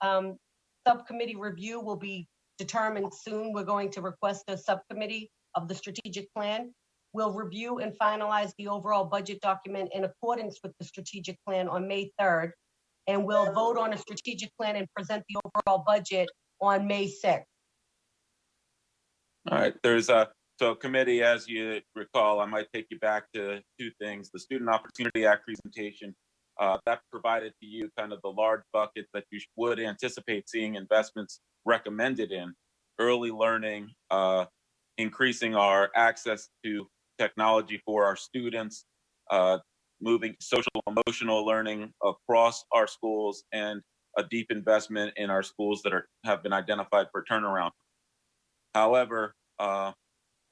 subcommittee review will be determined soon. We're going to request a subcommittee of the strategic plan. We'll review and finalize the overall budget document in accordance with the strategic plan on May 3rd. And we'll vote on a strategic plan and present the overall budget on May 6th. All right, so committee, as you recall, I might take you back to two things. The Student Opportunity Act presentation, that provided to you kind of the large buckets that you would anticipate seeing investments recommended in early learning, increasing our access to technology for our students, moving social emotional learning across our schools, and a deep investment in our schools that have been identified for turnaround. However,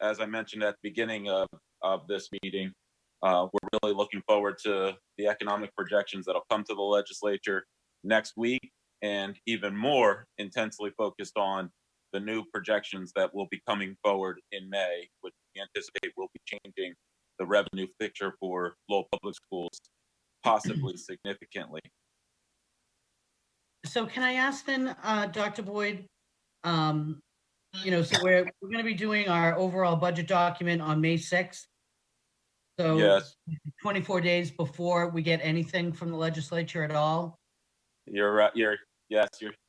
as I mentioned at the beginning of this meeting, we're really looking forward to the economic projections that'll come to the legislature next week, and even more intensely focused on the new projections that will be coming forward in May, which we anticipate will be changing the revenue picture for Lowell Public Schools, possibly significantly. So can I ask then, Dr. Boyd, so we're going to be doing our overall budget document on May 6th. So yes, 24 days before we get anything from the legislature at all. You're right. You're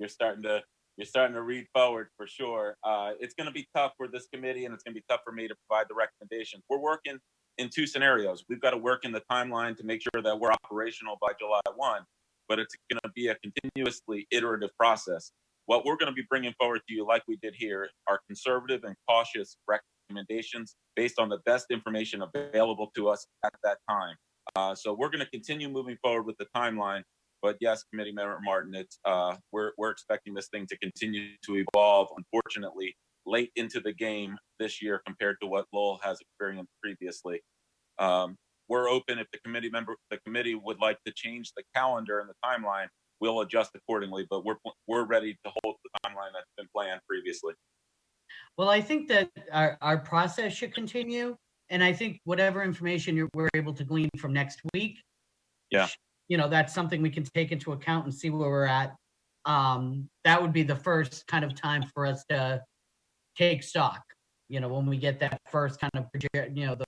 starting to read forward for sure. It's going to be tough for this committee, and it's going to be tough for me to provide the recommendations. We're working in two scenarios. We've got to work in the timeline to make sure that we're operational by July 1, but it's going to be a continuously iterative process. What we're going to be bringing forward to you, like we did here, are conservative and cautious recommendations based on the best information available to us at that time. So we're going to continue moving forward with the timeline. But yes, Committee Member Martin, it's we're expecting this thing to continue to evolve, unfortunately, late into the game this year compared to what Lowell has experienced previously. We're open if the committee would like to change the calendar and the timeline, we'll adjust accordingly, but we're ready to hold the timeline that's been planned previously. Well, I think that our process should continue, and I think whatever information we're able to glean from next week, yeah, that's something we can take into account and see where we're at. That would be the first kind of time for us to take stock, when we get that first kind of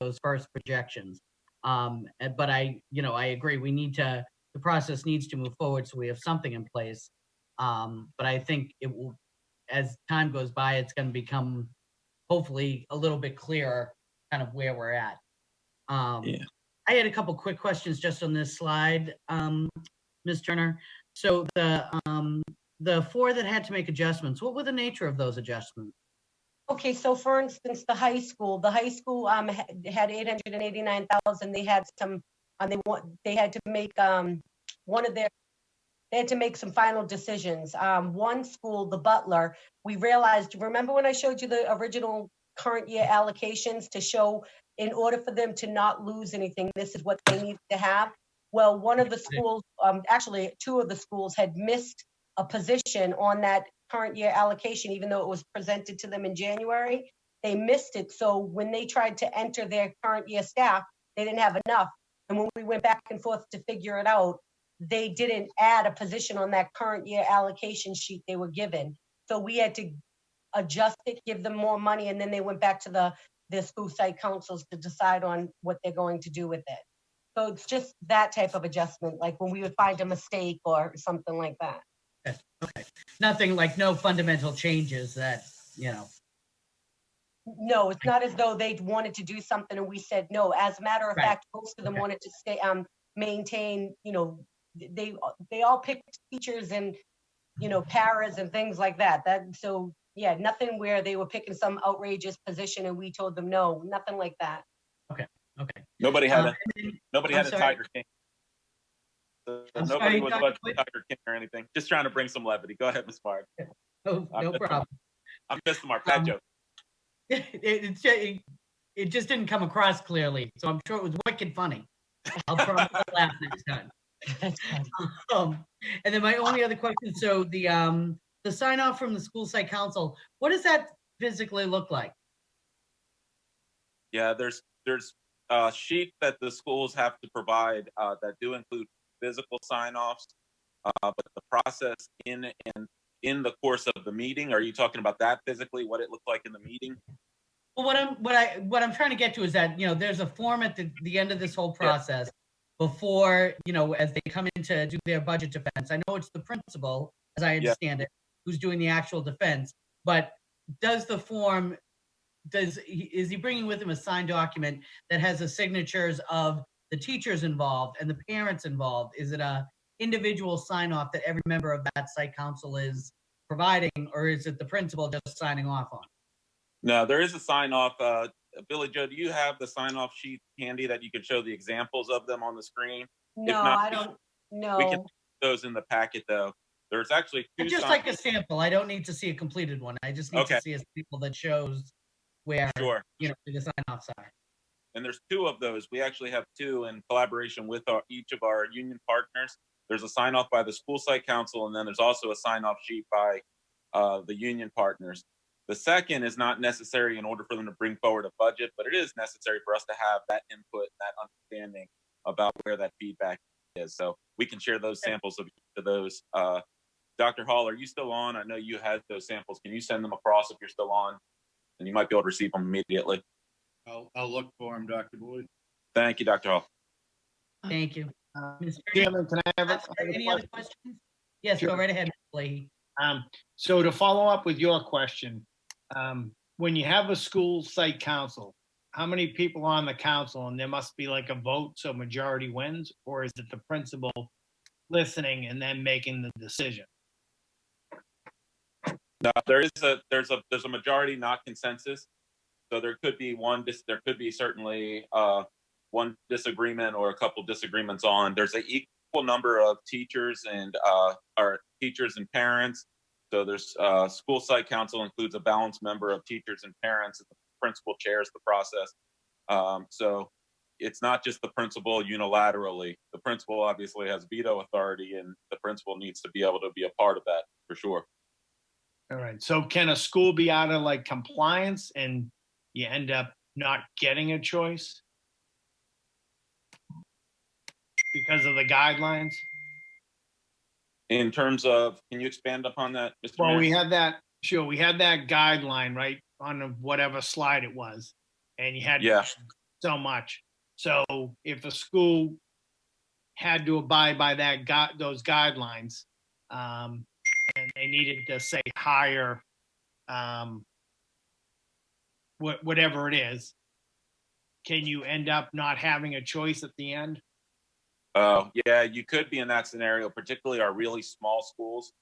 those first projections. But I agree, the process needs to move forward so we have something in place. But I think it will, as time goes by, it's going to become hopefully a little bit clearer kind of where we're at. I had a couple quick questions just on this slide, Ms. Turner. So the four that had to make adjustments, what were the nature of those adjustments? Okay, so for instance, the high school had 889,000. They had some, they had to make they had to make some final decisions. One school, the Butler, we realized, remember when I showed you the original current year allocations to show in order for them to not lose anything, this is what they need to have? Well, one of the schools, actually two of the schools had missed a position on that current year allocation, even though it was presented to them in January. They missed it. So when they tried to enter their current year staff, they didn't have enough. And when we went back and forth to figure it out, they didn't add a position on that current year allocation sheet they were given. So we had to adjust it, give them more money, and then they went back to the school site councils to decide on what they're going to do with it. So it's just that type of adjustment, like when we would find a mistake or something like that. Okay, nothing like no fundamental changes that, you know. No, it's not as though they wanted to do something and we said no. As a matter of Right. fact, most of them Okay. wanted to stay, maintain, they all picked teachers and, paras and things like that. So yeah, nothing where they were picking some outrageous position and we told them no, nothing like that. Okay. Nobody had a I'm Tiger sorry. King. So I'm nobody sorry, was Dr. watching Boyd? Tiger King or anything. Just trying to bring some levity. Go ahead, Ms. Barr. No problem. I missed the mark. Bad joke. It just didn't come across clearly, so I'm sure it was wicked funny. I'll promise to laugh next time. And then my only other question, so the sign off from the school site council, what does that physically look like? Yeah, there's a sheet that the schools have to provide that do include physical sign-offs, but the process in the course of the meeting. Are you talking about that physically? What it looked like in the meeting? Well, what I'm trying to get to is that, there's a form at the end of this whole process before, as they come in to do their budget defense. I know it's the principal, as I understand it, who's doing the actual defense, but does the form, is he bringing with him a signed document that has the signatures of the teachers involved and the parents involved? Is it a individual sign off that every member of that site council is providing, or is it the principal just signing off on? No, there is a sign off. Billy Joe, do you have the sign off sheet handy that you could show the examples of them on the screen? No, not, I don't know. We can put those in the packet though. There's actually two. Just like a sample. I don't need to see a completed one. I just need to see a sample that shows where the sign offs are. And there's two of those. We actually have two in collaboration with each of our union partners. There's a sign off by the school site council, and then there's also a sign off sheet by the union partners. The second is not necessary in order for them to bring forward a budget, but it is necessary for us to have that input and that understanding about where that feedback is. So we can share those samples of those. Dr. Hall, are you still on? I know you had those samples. Can you send them across if you're still on? And you might be able to receive them immediately. I'll look for them, Dr. Boyd. Thank you, Dr. Hall. Thank you. Chairman, can I have any other questions? Yes, Sure. go right ahead, Leahy. So to follow up with your question, when you have a school site council, how many people on the council, and there must be like a vote so majority wins, or is it the principal listening and then making the decision? No, there's a majority, not consensus. So there could be there could be certainly one disagreement or a couple disagreements on. There's an equal number of teachers and parents. So there's school site council includes a balanced member of teachers and parents, and the principal chairs the process. So it's not just the principal unilaterally. The principal obviously has veto authority, and the principal needs to be able to be a part of that for sure. All right. So can a school be out of like compliance and you end up not getting a choice because of the guidelines? In terms of, can you expand upon that, Mr. Well, Mayor? we had that guideline, right, on whatever slide it was, and you had so much. So if a school had to abide by those guidelines, and they needed to say higher, whatever it is, can you end up not having a choice at the end? Yeah, you could be in that scenario, particularly our really small schools.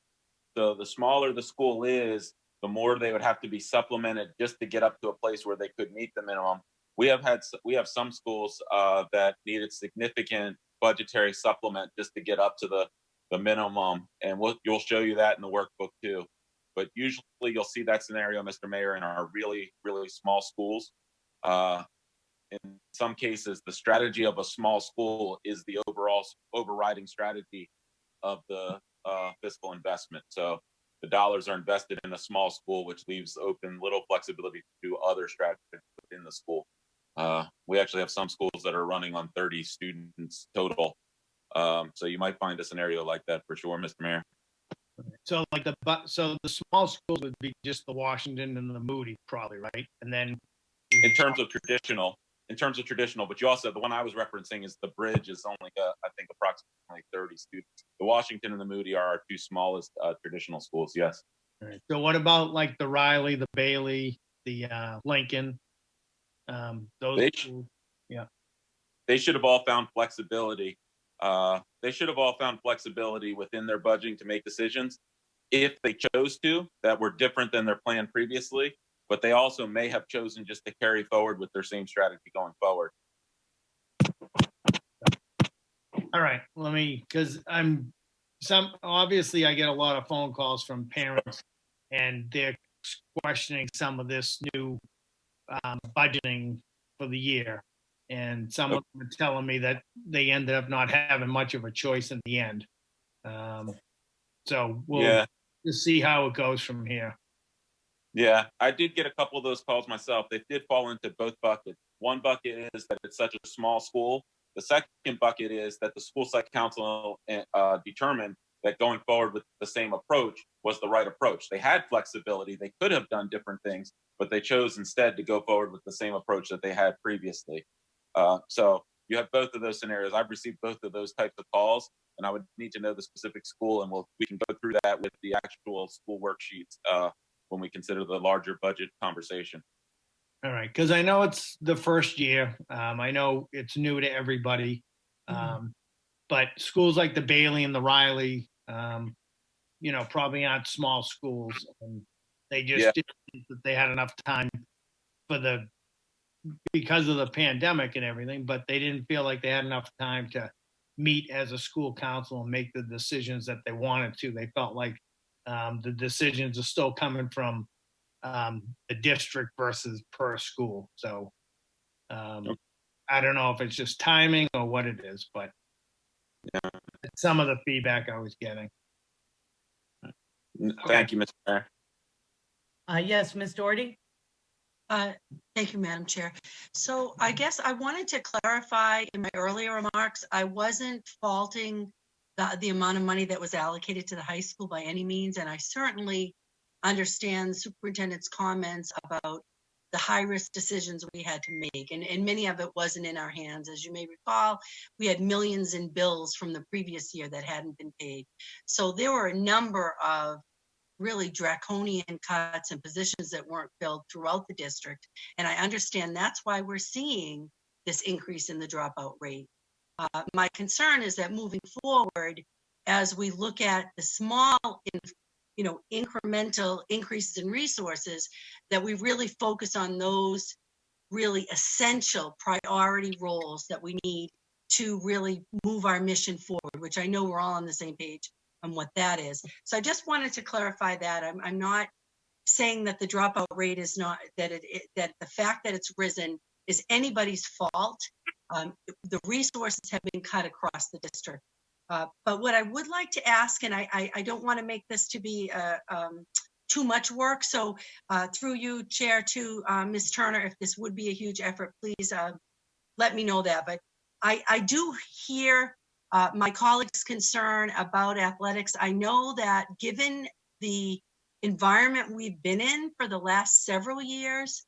So the smaller the school is, the more they would have to be supplemented just to get up to a place where they could meet the minimum. We have some schools that needed significant budgetary supplement just to get up to the minimum, and you'll show you that in the workbook too. But usually you'll see that scenario, Mr. Mayor, in our really, really small schools. In some cases, the strategy of a small school is the overall overriding strategy of the fiscal investment. So the dollars are invested in a small school, which leaves open little flexibility to do other strategies within the school. We actually have some schools that are running on 30 students total. So you might find a scenario like that for sure, Mr. Mayor. So like so the small schools would be just the Washington and the Moody probably, right? And then in terms of traditional, but you also, the one I was referencing is the Bridge is only, I think, approximately 30 students. The Washington and the Moody are our two smallest traditional schools, yes. All right. So what about like the Riley, the Bailey, the Lincoln? Those They, schools? Yeah. They should have all found flexibility. They should have all found flexibility within their budgeting to make decisions if they chose to that were different than their plan previously. But they also may have chosen just to carry forward with their same strategy going forward. All right, because obviously I get a lot of phone calls from parents and they're questioning some of this new budgeting for the year. And some of them are telling me that they ended up not having much of a choice in the end. So we'll just see how it goes from here. Yeah, I did get a couple of those calls myself. They did fall into both buckets. One bucket is that it's such a small school. The second bucket is that the school site council determined that going forward with the same approach was the right approach. They had flexibility. They could have done different things, but they chose instead to go forward with the same approach that they had previously. So you have both of those scenarios. I've received both of those types of calls, and I would need to know the specific school, and we can go through that with the actual school worksheets when we consider the larger budget conversation. All right, because I know it's the first year. I know it's new to everybody. But schools like the Bailey and the Riley, probably aren't small schools. And they just didn't think that they had enough time because of the pandemic and everything, but they didn't feel like they had enough time to meet as a school council and make the decisions that they wanted to. They felt like the decisions are still coming from the district versus per school. So I don't know if it's just timing or what it is, but some of the feedback I was getting. Thank you, Mr. Mayor. Yes, Ms. Doherty? Thank you, Madam Chair. So I guess I wanted to clarify in my earlier remarks, I wasn't faulting the amount of money that was allocated to the high school by any means. And I certainly understand the superintendent's comments about the high-risk decisions we had to make. And many of it wasn't in our hands. As you may recall, we had millions in bills from the previous year that hadn't been paid. So there were a number of really draconian cuts and positions that weren't filled throughout the district. And I understand that's why we're seeing this increase in the dropout rate. My concern is that moving forward, as we look at the small, incremental increases in resources, that we really focus on those really essential priority roles that we need to really move our mission forward, which I know we're all on the same page on what that is. So I just wanted to clarify that. I'm not saying that the dropout rate is not, that the fact that it's risen is anybody's fault. The resources have been cut across the district. But what I would like to ask, and I don't want to make this to be too much work, so through you, Chair, to Ms. Turner, if this would be a huge effort, please let me know that. But I do hear my colleagues' concern about athletics. I know that given the environment we've been in for the last several years,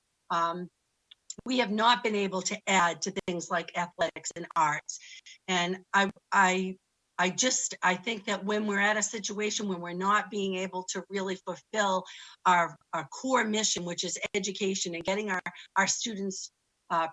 we have not been able to add to things like athletics and arts. And I think that when we're at a situation when we're not being able to really fulfill our core mission, which is education and getting our students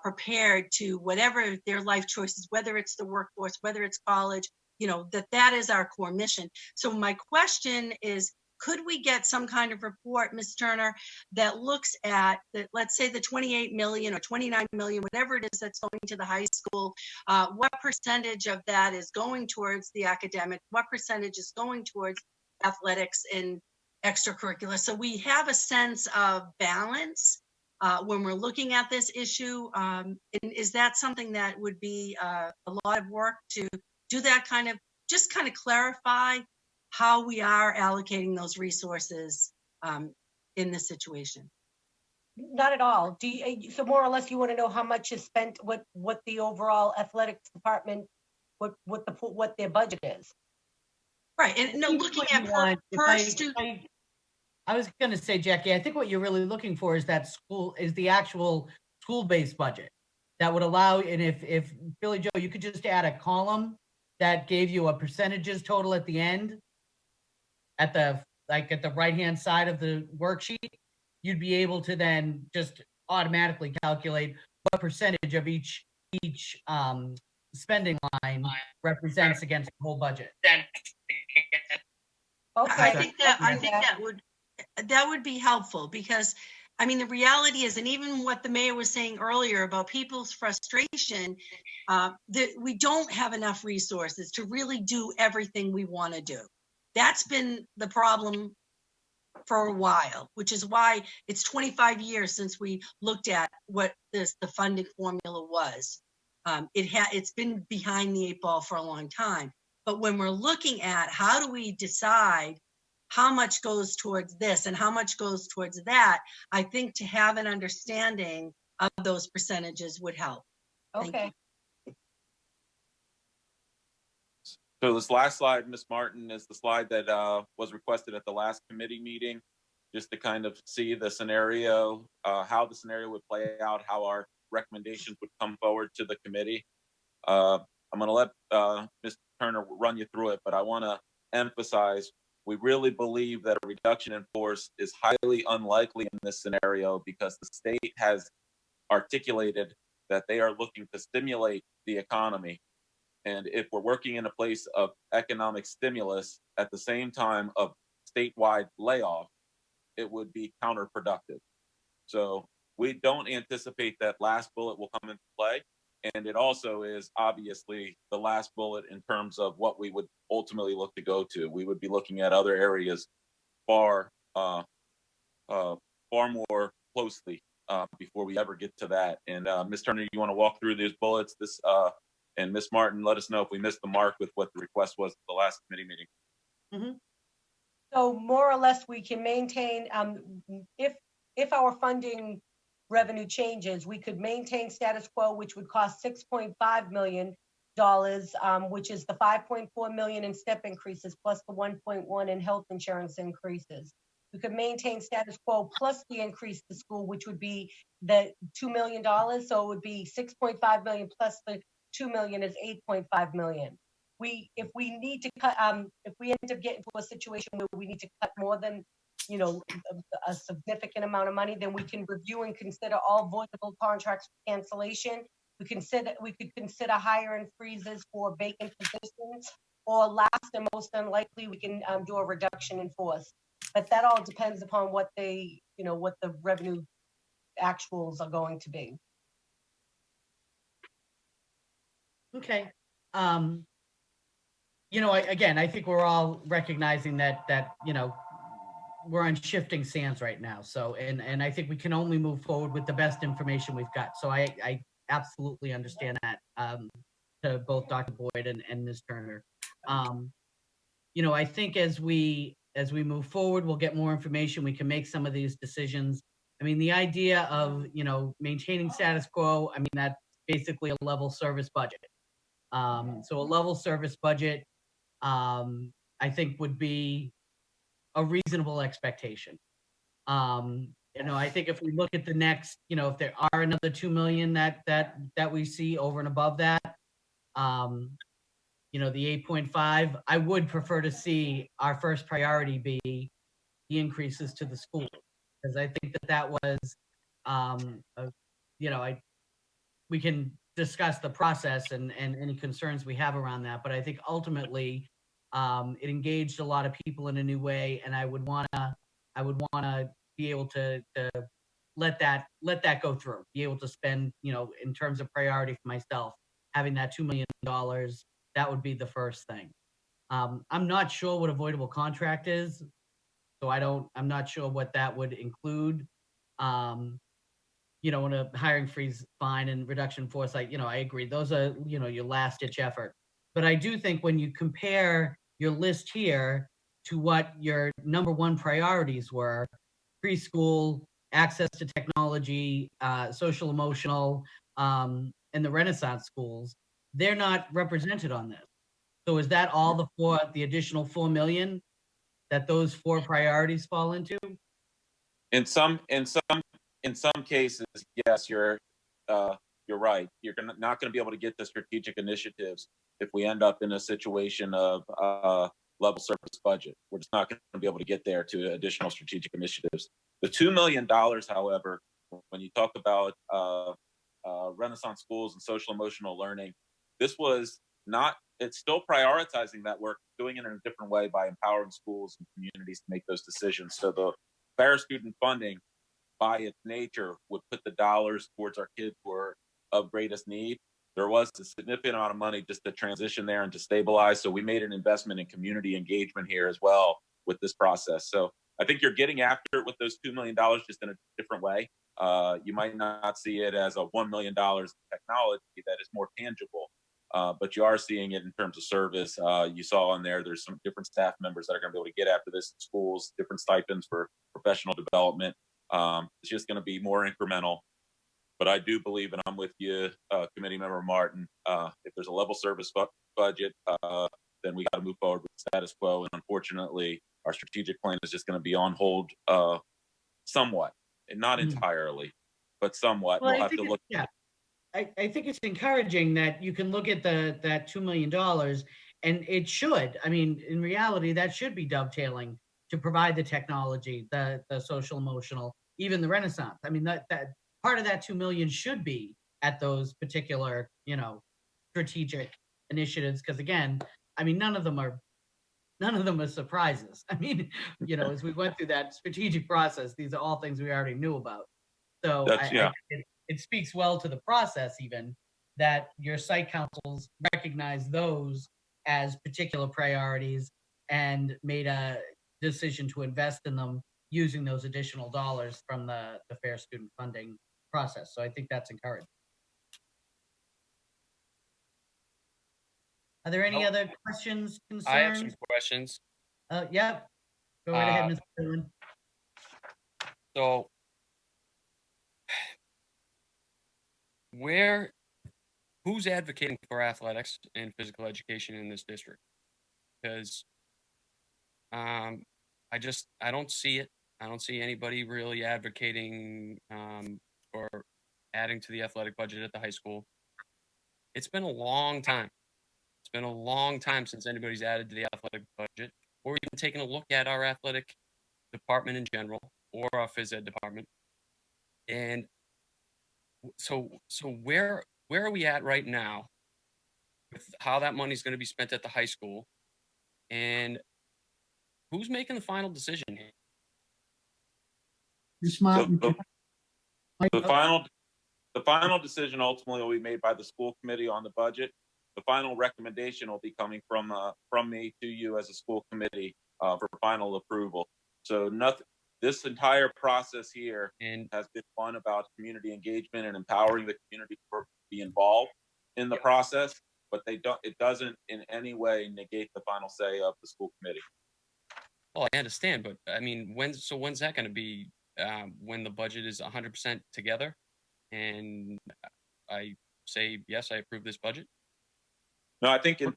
prepared to whatever their life choices, whether it's the workforce, whether it's college, that is our core mission. So my question is, could we get some kind of report, Ms. Turner, that looks at let's say the 28 million or 29 million, whatever it is that's going to the high school, what percentage of that is going towards the academic, what percentage is going towards athletics and extracurricular? So we have a sense of balance when we're looking at this issue. And is that something that would be a lot of work to do that just kind of clarify how we are allocating those resources in this situation? Not at all. So more or less, you want to know how much is spent, what the overall athletics department, what their budget is. Right, and no, looking at per student. I was going to say, Jackie, I think what you're really looking for is the actual school-based budget that would allow, and if Billy Joe, you could just add a column that gave you a percentages total at the end, at the right-hand side of the worksheet, you'd be able to then just automatically calculate what percentage of each spending line represents against the whole budget. Okay. I think that would be helpful, because I mean, the reality is, and even what the mayor was saying earlier about people's frustration, that we don't have enough resources to really do everything we want to do. That's been the problem for a while, which is why it's 25 years since we looked at what the funding formula was. It's been behind the 8 ball for a long time. But when we're looking at how do we decide how much goes towards this and how much goes towards that, I think to have an understanding of those percentages would help. Okay. So this last slide, Ms. Martin, is the slide that was requested at the last committee meeting, just to kind of see the scenario, how the scenario would play out, how our recommendations would come forward to the committee. I'm going to let Ms. Turner run you through it, but I want to emphasize we really believe that a reduction in force is highly unlikely in this scenario, because the state has articulated that they are looking to stimulate the economy. And if we're working in a place of economic stimulus at the same time of statewide layoff, it would be counterproductive. So we don't anticipate that last bullet will come into play. And it also is obviously the last bullet in terms of what we would ultimately look to go to. We would be looking at other areas far more closely before we ever get to that. And Ms. Turner, you want to walk through these bullets? And Ms. Martin, let us know if we missed the mark with what the request was at the last committee meeting. Mm-hmm. So more or less, we can maintain, if our funding revenue changes, we could maintain status quo, which would cost $6.5 million, which is the $5.4 million in step increases plus the 1.1 in health insurance increases. We could maintain status quo plus the increase to school, which would be the $2 million. So it would be 6.5 million plus the 2 million is 8.5 million. If we need to cut, if we end up getting to a situation where we need to cut more than, a significant amount of money, then we can review and consider all voidable contracts for cancellation. We could consider hiring freezes for vacant positions, or last and most unlikely, we can do a reduction in force. But that all depends upon what the revenue actuals are going to be. Okay. I think we're all recognizing that we're on shifting sands right now. So, and I think we can only move forward with the best information we've got. So I absolutely understand that, to both Dr. Boyd and Ms. Turner. I think as we move forward, we'll get more information. We can make some of these decisions. I mean, the idea of, maintaining status quo, I mean, that's basically a level service budget. So a level service budget, I think would be a reasonable expectation. I think if we look at the next, if there are another 2 million that we see over and above that, the 8.5, I would prefer to see our first priority be the increases to the school, because I think that was, we can discuss the process and any concerns we have around that. But I think ultimately, it engaged a lot of people in a new way, and I would wanna be able to let that go through, be able to spend, in terms of priority for myself, having that $2 million, that would be the first thing. I'm not sure what avoidable contract is, so I'm not sure what that would include. In a hiring freeze, fine, and reduction force, I agree. Those are, your last ditch effort. But I do think when you compare your list here to what your number one priorities were, preschool, access to technology, social emotional, and the Renaissance schools, they're not represented on this. So is that all the additional 4 million that those four priorities fall into? In some cases, yes, you're right. You're not going to be able to get the strategic initiatives if we end up in a situation of level service budget. We're just not going to be able to get there to additional strategic initiatives. The $2 million, however, when you talk about Renaissance schools and social emotional learning, this was not, it's still prioritizing that work, doing it in a different way by empowering schools and communities to make those decisions. So the fair student funding, by its nature, would put the dollars towards our kids who are of greatest need. There was a significant amount of money just to transition there and to stabilize. So we made an investment in community engagement here as well with this process. So I think you're getting after it with those $2 million just in a different way. You might not see it as a $1 million in technology that is more tangible, but you are seeing it in terms of service. You saw on there's some different staff members that are going to be able to get after this in schools, different stipends for professional development. It's just going to be more incremental. But I do believe, and I'm with you, Committee Member Martin, if there's a level service budget, then we got to move forward with status quo. And unfortunately, our strategic plan is just going to be on hold somewhat, and not entirely, but somewhat. Well, We'll have to look. Yeah. I think it's encouraging that you can look at that $2 million, and it should. I mean, in reality, that should be dovetailing to provide the technology, the social emotional, even the Renaissance. I mean, that part of that 2 million should be at those particular, strategic initiatives. Because again, I mean, none of them are surprises. I mean, as we went through that strategic process, these are all things we already knew about. So it speaks well to the process, even that your site councils recognize those as particular priorities and made a decision to invest in them using those additional dollars from the fair student funding process. So I think that's encouraging. Are there any other questions, concerns? I have some questions. Yeah. Go right ahead, Mr. Dillon. So, who's advocating for athletics and physical education in this district? Because I don't see it. I don't see anybody really advocating for adding to the athletic budget at the high school. It's been a long time. It's been a long time since anybody's added to the athletic budget, or even taken a look at our athletic department in general, or our phys ed department. And so where are we at right now with how that money is going to be spent at the high school, and who's making the final decision here? The final decision ultimately will be made by the school committee on the budget. The final recommendation will be coming from me to you as a school committee for final approval. So this entire process here has been one about community engagement and empowering the community to be involved in the process, but it doesn't in any way negate the final say of the school committee. Well, I understand, but I mean, when's that going to be? When the budget is 100% together, and I say yes, I approve this budget. No, I think the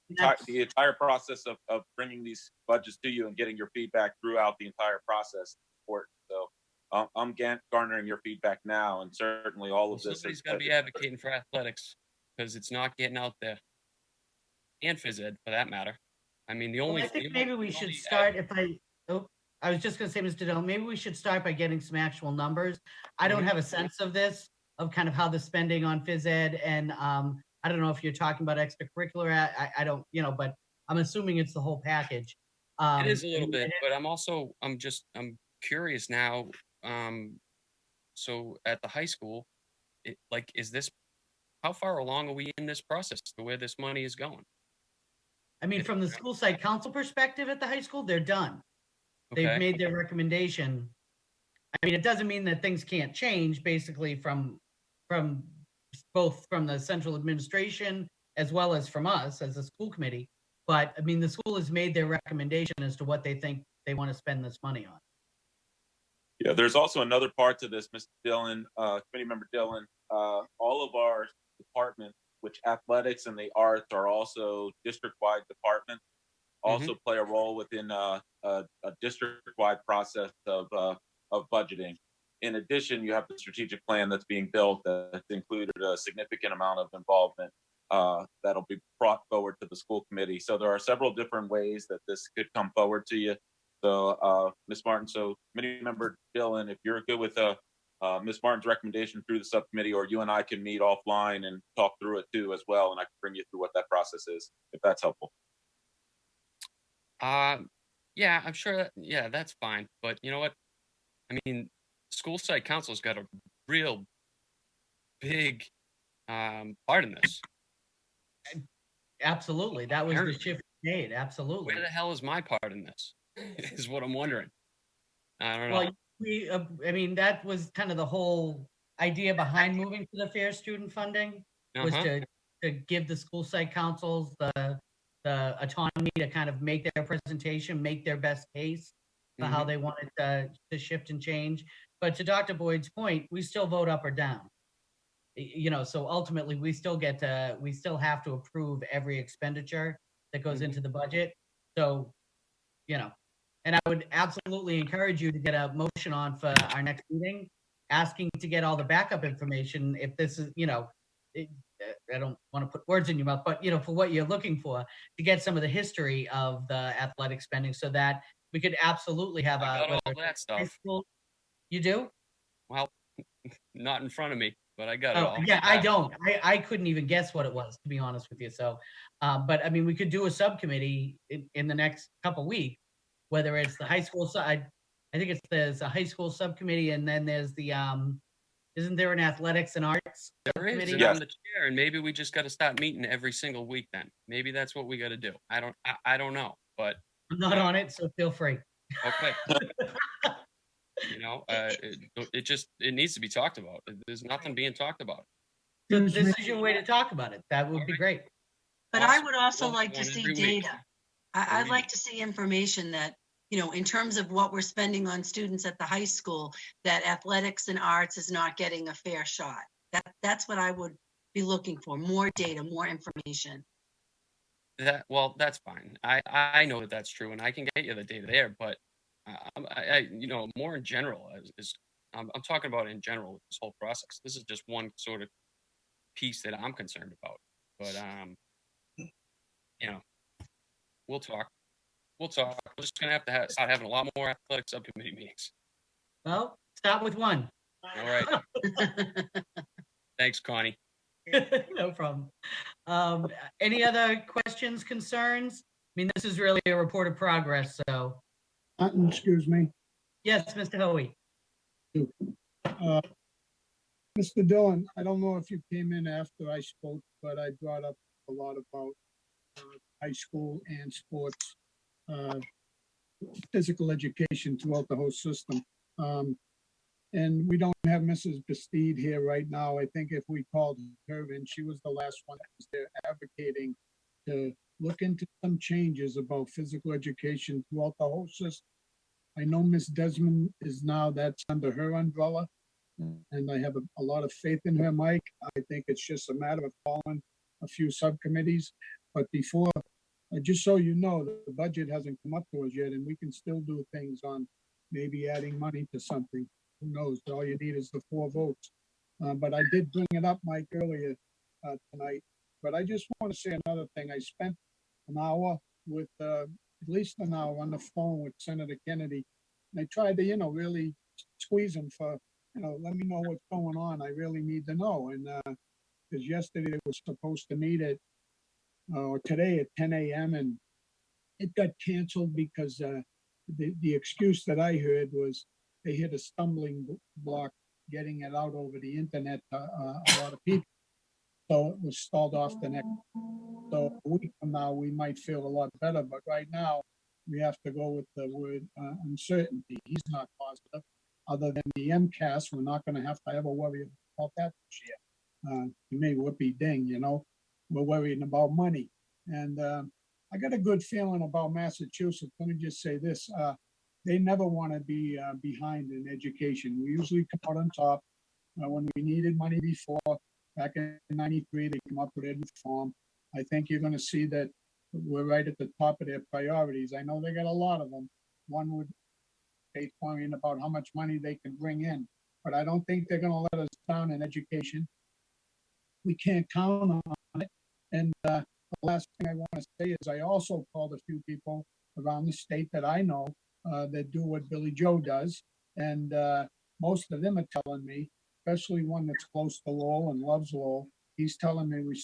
entire process of bringing these budgets to you and getting your feedback throughout the entire process is important. So I'm garnering your feedback now, and certainly all of this. Somebody's going to be advocating for athletics because it's not getting out there, and phys ed for that matter. I mean, I think maybe we should start. I was just going to say, Mr. Dillon, maybe we should start by getting some actual numbers. I don't have a sense of this, of kind of how the spending on phys ed and I don't know if you're talking about extracurricular. I don't, but I'm assuming it's the whole package. It is a little And bit, but I'm curious now. So at the high school, is this, how far along are we in this process to where this money is going? I mean, from the school site council perspective at the high school, they're done. They've Okay. made their recommendation. I mean, it doesn't mean that things can't change basically from both from the central administration as well as from us as a school committee. But I mean, the school has made their recommendation as to what they think they want to spend this money on. Yeah, there's also another part to this, Mr. Dillon, Committee Member Dillon. All of our departments, which athletics and the arts are also district-wide departments, also play a role within a district-wide process of budgeting. In addition, you have the strategic plan that's being built that's included a significant amount of involvement that'll be brought forward to the school committee. So there are several different ways that this could come forward to you. So Ms. Martin, so Committee Member Dillon, if you're good with Ms. Martin's recommendation through the subcommittee, or you and I can meet offline and talk through it too as well, and I can bring you through what that process is, if that's helpful. Yeah, I'm sure that, yeah, that's fine. But you know what? I mean, school site council's got a real big part in this. Absolutely. That was the shift made. Absolutely. Where the hell is my part in this? Is what I'm wondering. I don't know. Well, I mean, that was kind of the whole idea behind moving to the fair student funding was to give the school site councils the autonomy to kind of make their presentation, make their best case for how they wanted to shift and change. But to Dr. Boyd's point, we still vote up or down. So ultimately we still have to approve every expenditure that goes into the budget. So, and I would absolutely encourage you to get a motion on for our next meeting, asking to get all the backup information. If this is, I don't want to put words in your mouth, but for what you're looking for, to get some of the history of the athletic spending, so that we could absolutely have I got all that stuff. You do? Well, not in front of me, but I got it Oh, all. yeah, I don't. I couldn't even guess what it was, to be honest with you. So, but I mean, we could do a subcommittee in the next couple weeks, whether it's the high school side. I think there's a high school subcommittee, and then there's the isn't there an athletics and arts subcommittee? subcommittee? Yes. I'm the chair, and maybe we just got to start meeting every single week. Then maybe that's what we got to do. I don't know, but I'm not on it, so feel free. Okay. It needs to be talked about. There's nothing being talked about. So this is your way to talk about it. That would be great. But Awesome. I would also Well, like to one see every week. data. I'd like to see information that, in terms of what we're spending on students at the high school, that athletics and arts is not getting a fair shot. That's what I would be looking for, more data, more information. That's fine. I know that that's true, and I can get you the data there. But more in general, I'm talking about in general with this whole process. This is just one sort of piece that I'm concerned about. But we'll talk. We're just gonna have to start having a lot more athletic subcommittee meetings. Well, start with one. All right. Thanks, Connie. No problem. Any other questions, concerns? I mean, this is really a report of progress, so. Excuse me. Yes, Mr. Hoey. Mr. Dillon, I don't know if you came in after I spoke, but I brought up a lot about high school and sports, physical education throughout the whole system. And we don't have Mrs. Bastide here right now. I think if we called her in, she was the last one that was there advocating to look into some changes about physical education throughout the whole system. I know Ms. Desmond is now, that's under her umbrella, and I have a lot of faith in her, Mike. I think it's just a matter of calling a few subcommittees. But before, just so you know, the budget hasn't come up to us yet, and we can still do things on maybe adding money to something. Who knows? All you need is the 4 votes. But I did bring it up, Mike, earlier tonight. But I just want to say another thing. I spent an hour with, at least an hour on the phone with Senator Kennedy. And I tried to, really squeeze him for let me know what's going on. I really need to know. And, because yesterday they were supposed to meet at, or today at 10 a.m. and it got canceled because, the excuse that I heard was they hit a stumbling block getting it out over the internet to a lot of people. So it was stalled off the next. So a week from now, we might feel a lot better, but right now, we have to go with the word uncertainty. He's not positive. Other than the MCAS, we're not gonna have to ever worry about that this year. To me, whoopee ding, we're worrying about money. And I got a good feeling about Massachusetts. Let me just say this, they never wanna be behind in education. We usually come out on top. When we needed money before, back in '93, they came up with a reform. I think you're gonna see that we're right at the top of their priorities. I know they got a lot of them. One would be worrying about how much money they can bring in, but I don't think they're gonna let us down in education. We can't count on it. And the last thing I wanna say is I also called a few people around the state that I know that do what Billy Joe does. And most of them are telling me, especially one that's close to Lowell and loves Lowell, he's telling me we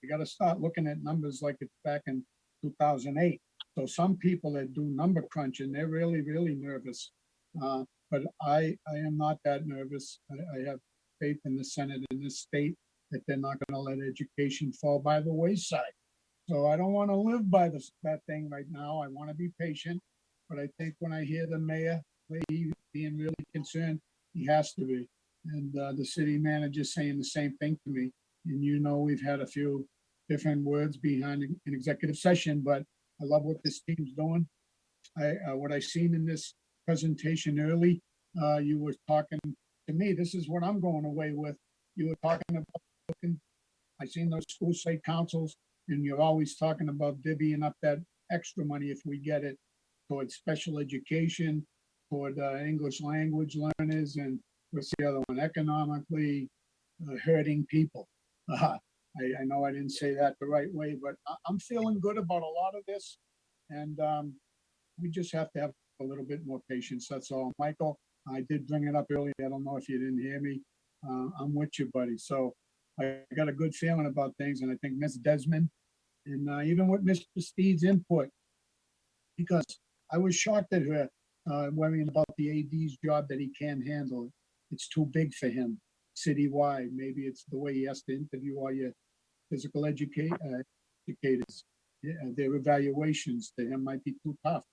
got to start looking at numbers like it's back in 2008. So some people that do number crunching, they're really, really nervous. But I am not that nervous. I have faith in the Senate in this state that they're not going to let education fall by the wayside. So I don't want to live by that thing right now. I want to be patient. But I think when I hear the mayor being really concerned, he has to be. And the city manager saying the same thing to me. And we've had a few different words behind an executive session, but I love what this team's doing. What I seen in this presentation early, you were talking to me. This is what I'm going away with. You were talking about looking. I seen those school site councils, and you're always talking about divvying up that extra money if we get it toward special education, toward English language learners, and what's the other one? Economically hurting people. I know I didn't say that the right way, but I'm feeling good about a lot of this. And we just have to have a little bit more patience. That's all. Michael, I did bring it up earlier. I don't know if you didn't hear me. I'm with you, buddy. So I got a good feeling about things. And I think Miss Desmond and even with Mr. Steed's input, because I was shocked at her worrying about the AD's job that he can't handle it. It's too big for him citywide. Maybe it's the way he has to interview all your physical educators. Yeah, their evaluations to him might be too tough.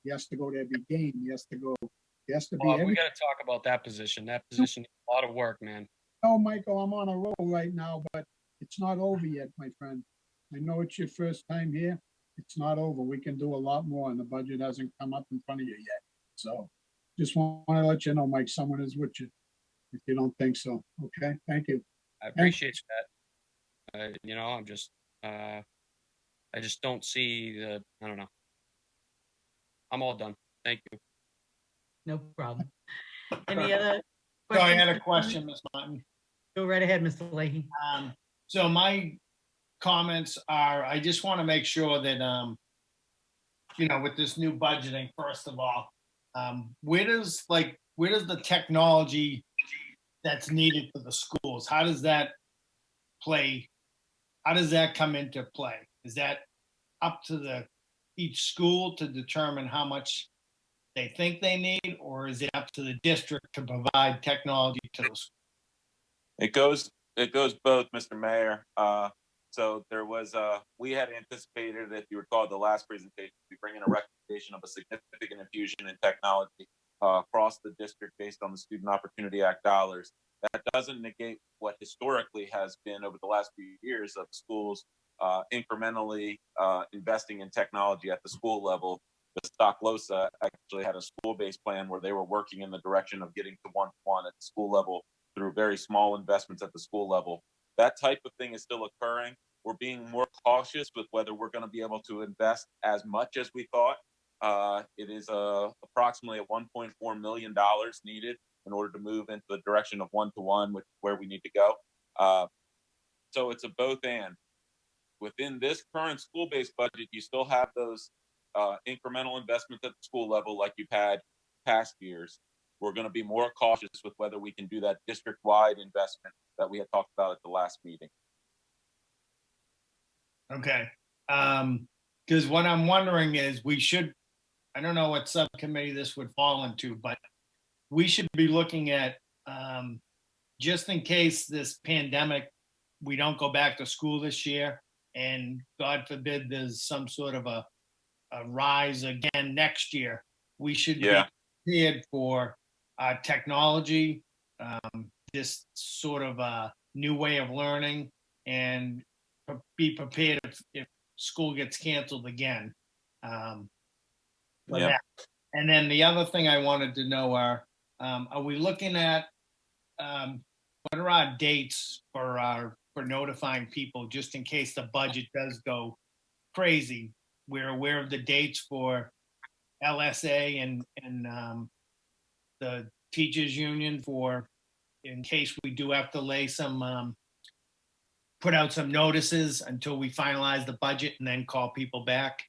He has to go to every game. He has to be Well, every. we got to talk about that position. That position needs a lot of work, man. No, Michael, I'm on a roll right now, but it's not over yet, my friend. I know it's your first time here. It's not over. We can do a lot more, and the budget hasn't come up in front of you yet. So just want to let you know, Mike, someone is with you. If you don't think so, okay? Thank you. I appreciate that. I just don't see I don't know. I'm all done. Thank you. No problem. Any other So I had a questions? question, Ms. Martin. Go right ahead, Mr. Leahy. So my comments are, I just want to make sure that, with this new budgeting, first of all, where does the technology that's needed for the schools, how does that play? How does that come into play? Is that up to each school to determine how much they think they need, or is it up to the district to provide technology to the school? It goes both, Mr. Mayor. So there was we had anticipated, if you recall the last presentation, we bring in a recommendation of a significant infusion in technology across the district based on the Student Opportunity Act dollars. That doesn't negate what historically has been over the last few years of schools incrementally investing in technology at the school level. The Stocklosa actually had a school-based plan where they were working in the direction of getting to one-to-one at the school level through very small investments at the school level. That type of thing is still occurring. We're being more cautious with whether we're going to be able to invest as much as we thought. It is approximately $1.4 million needed in order to move into the direction of one-to-one, which is where we need to go. So it's a both and. Within this current school-based budget, you still have those incremental investments at the school level like you've had past years. we're going to be more cautious with whether we can do that district-wide investment that we had talked about at the last meeting. Okay. Because what I'm wondering is I don't know what subcommittee this would fall into, but we should be looking at, just in case this pandemic, we don't go back to school this year, and God forbid there's some sort of a rise again next year, we should be prepared for technology, this sort of a new way of learning, and be prepared if school gets canceled again. For that. And then the other thing I wanted to know are we looking at what are our dates for notifying people just in case the budget does go crazy? We're aware of the dates for LSA and the teachers union for in case we do have to lay some put out some notices until we finalize the budget and then call people back.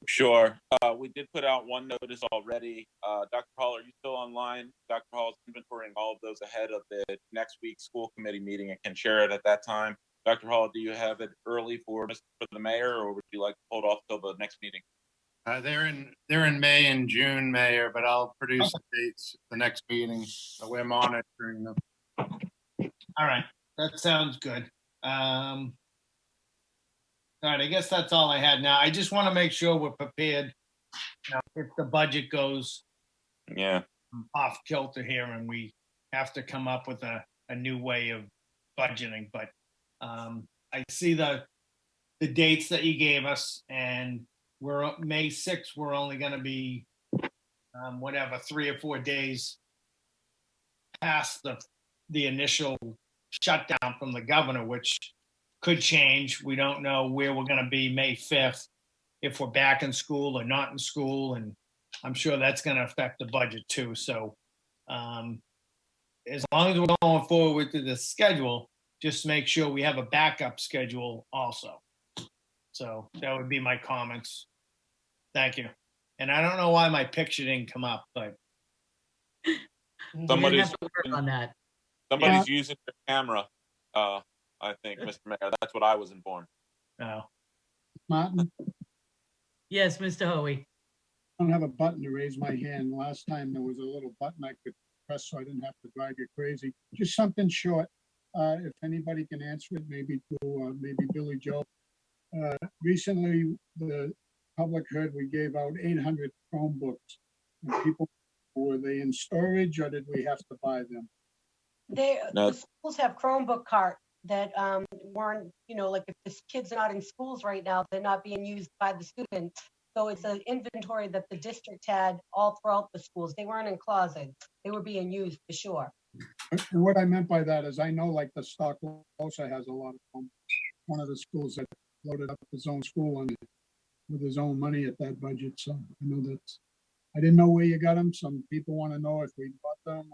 Sure. We did put out one notice already. Dr. Hall, are you still online? Dr. Hall is inventorying all of those ahead of the next week's school committee meeting and can share it at that time. Dr. Hall, do you have it early for the mayor, or would you like to hold off till the next meeting? They're in May and June, Mayor, but I'll produce the dates at the next meeting. We're monitoring them. All right, that sounds good. All right, I guess that's all I had now. I just want to make sure we're prepared, if the budget goes off kilter here and we have to come up with a new way of budgeting. But I see the dates that you gave us, and we're May 6th. We're only going to be 3 or 4 days past the initial shutdown from the governor, which could change. We don't know where we're going to be May 5th, if we're back in school or not in school. And I'm sure that's going to affect the budget too. So as long as we're going forward to the schedule, just make sure we have a backup schedule also. So that would be my comments. Thank you. And I don't know why my picture didn't come up, but Somebody's have to work on that. Somebody's using their camera. I think, Mr. Mayor, that's what I was informed. no. Martin, Yes, Mr. Hoey. I don't have a button to raise my hand. Last time there was a little button I could press so I didn't have to drive you crazy. Just something short. If anybody can answer it, maybe to maybe Billy Joe. Recently, the public heard we gave out 800 Chromebooks. And people, were they in storage or did we have to buy them? The schools have Chromebook carts that weren't, like if the kids are not in schools right now, they're not being used by the students. So it's an inventory that the district had all throughout the schools. They weren't in closets. They were being used for sure. And what I meant by that is I know like the Stock also has a lot of them. One of the schools that loaded up his own school on it with his own money at that budget. So I know that's, I didn't know where you got them. Some people want to know if we bought them.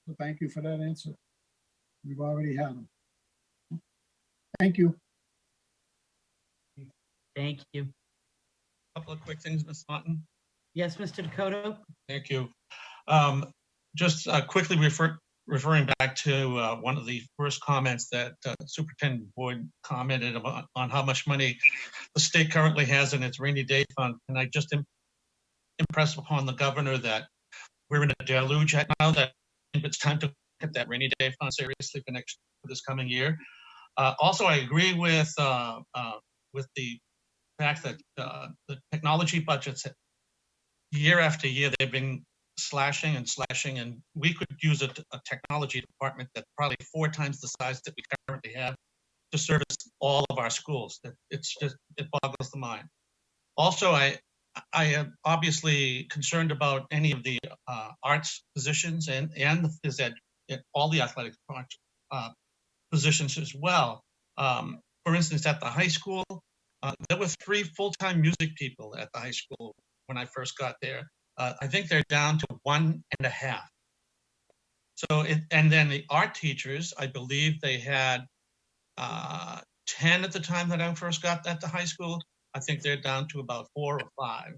So thank you for that answer. We've already had them. Thank you. Thank you. Couple of quick things, Ms. Martin. Yes, Mr. Dakota? Thank you. Just quickly referring back to one of the first comments that Superintendent Boyd commented about on how much money the state currently has in its rainy day fund. And I just impress upon the governor that we're in a deluge right now, that it's time to get that rainy day fund seriously for this coming year. Also, I agree with the fact that the technology budgets year after year, they've been slashing, and we could use a technology department that's probably 4 times the size that we currently have to service all of our schools. It's just, it boggles the mind. Also, I am obviously concerned about any of the arts positions and the phys ed, all the athletic positions as well. For instance, at the high school, there were 3 full-time music people at the high school when I first got there. I think they're down to 1.5. So, and then the art teachers, I believe they had 10 at the time that I first got at the high school. I think they're down to about 4 or 5.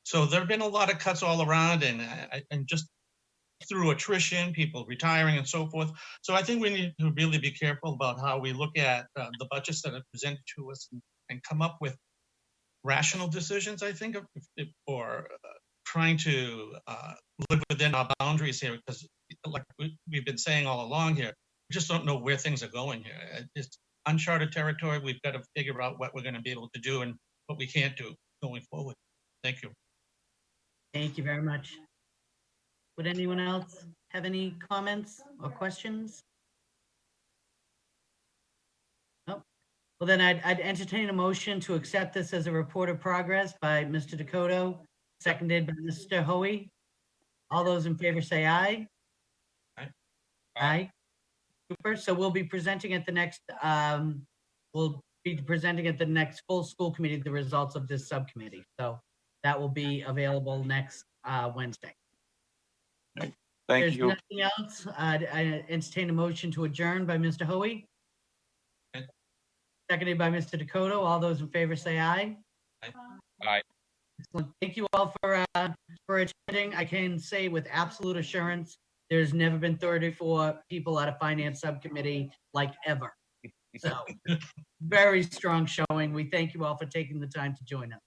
So there have been a lot of cuts all around, and just through attrition, people retiring and so forth. So I think we need to really be careful about how we look at the budgets that are presented to us and come up with rational decisions, I think, or trying to live within our boundaries here, because like we've been saying all along here, we just don't know where things are going here. It's uncharted territory. We've got to figure out what we're going to be able to do and what we can't do going forward. Thank you. Thank you very much. Would anyone else have any comments or questions? Nope. Well, then I'd entertain a motion to accept this as a report of progress by Mr. Dakota, seconded by Mr. Hoey. All those in favor say aye. Aye. Aye. Super. So we'll be presenting at the next, full school committee, the results of this subcommittee. So that will be available next Wednesday. Thank There's you. nothing else. I entertain a motion to adjourn by Mr. Hoey. Okay. Seconded by Mr. Dakota. All those in favor say aye. Aye. Excellent. Thank you all for attending. I can say with absolute assurance, there's never been 34 people at a finance subcommittee like ever. So very strong showing. We thank you all for taking the time to join us.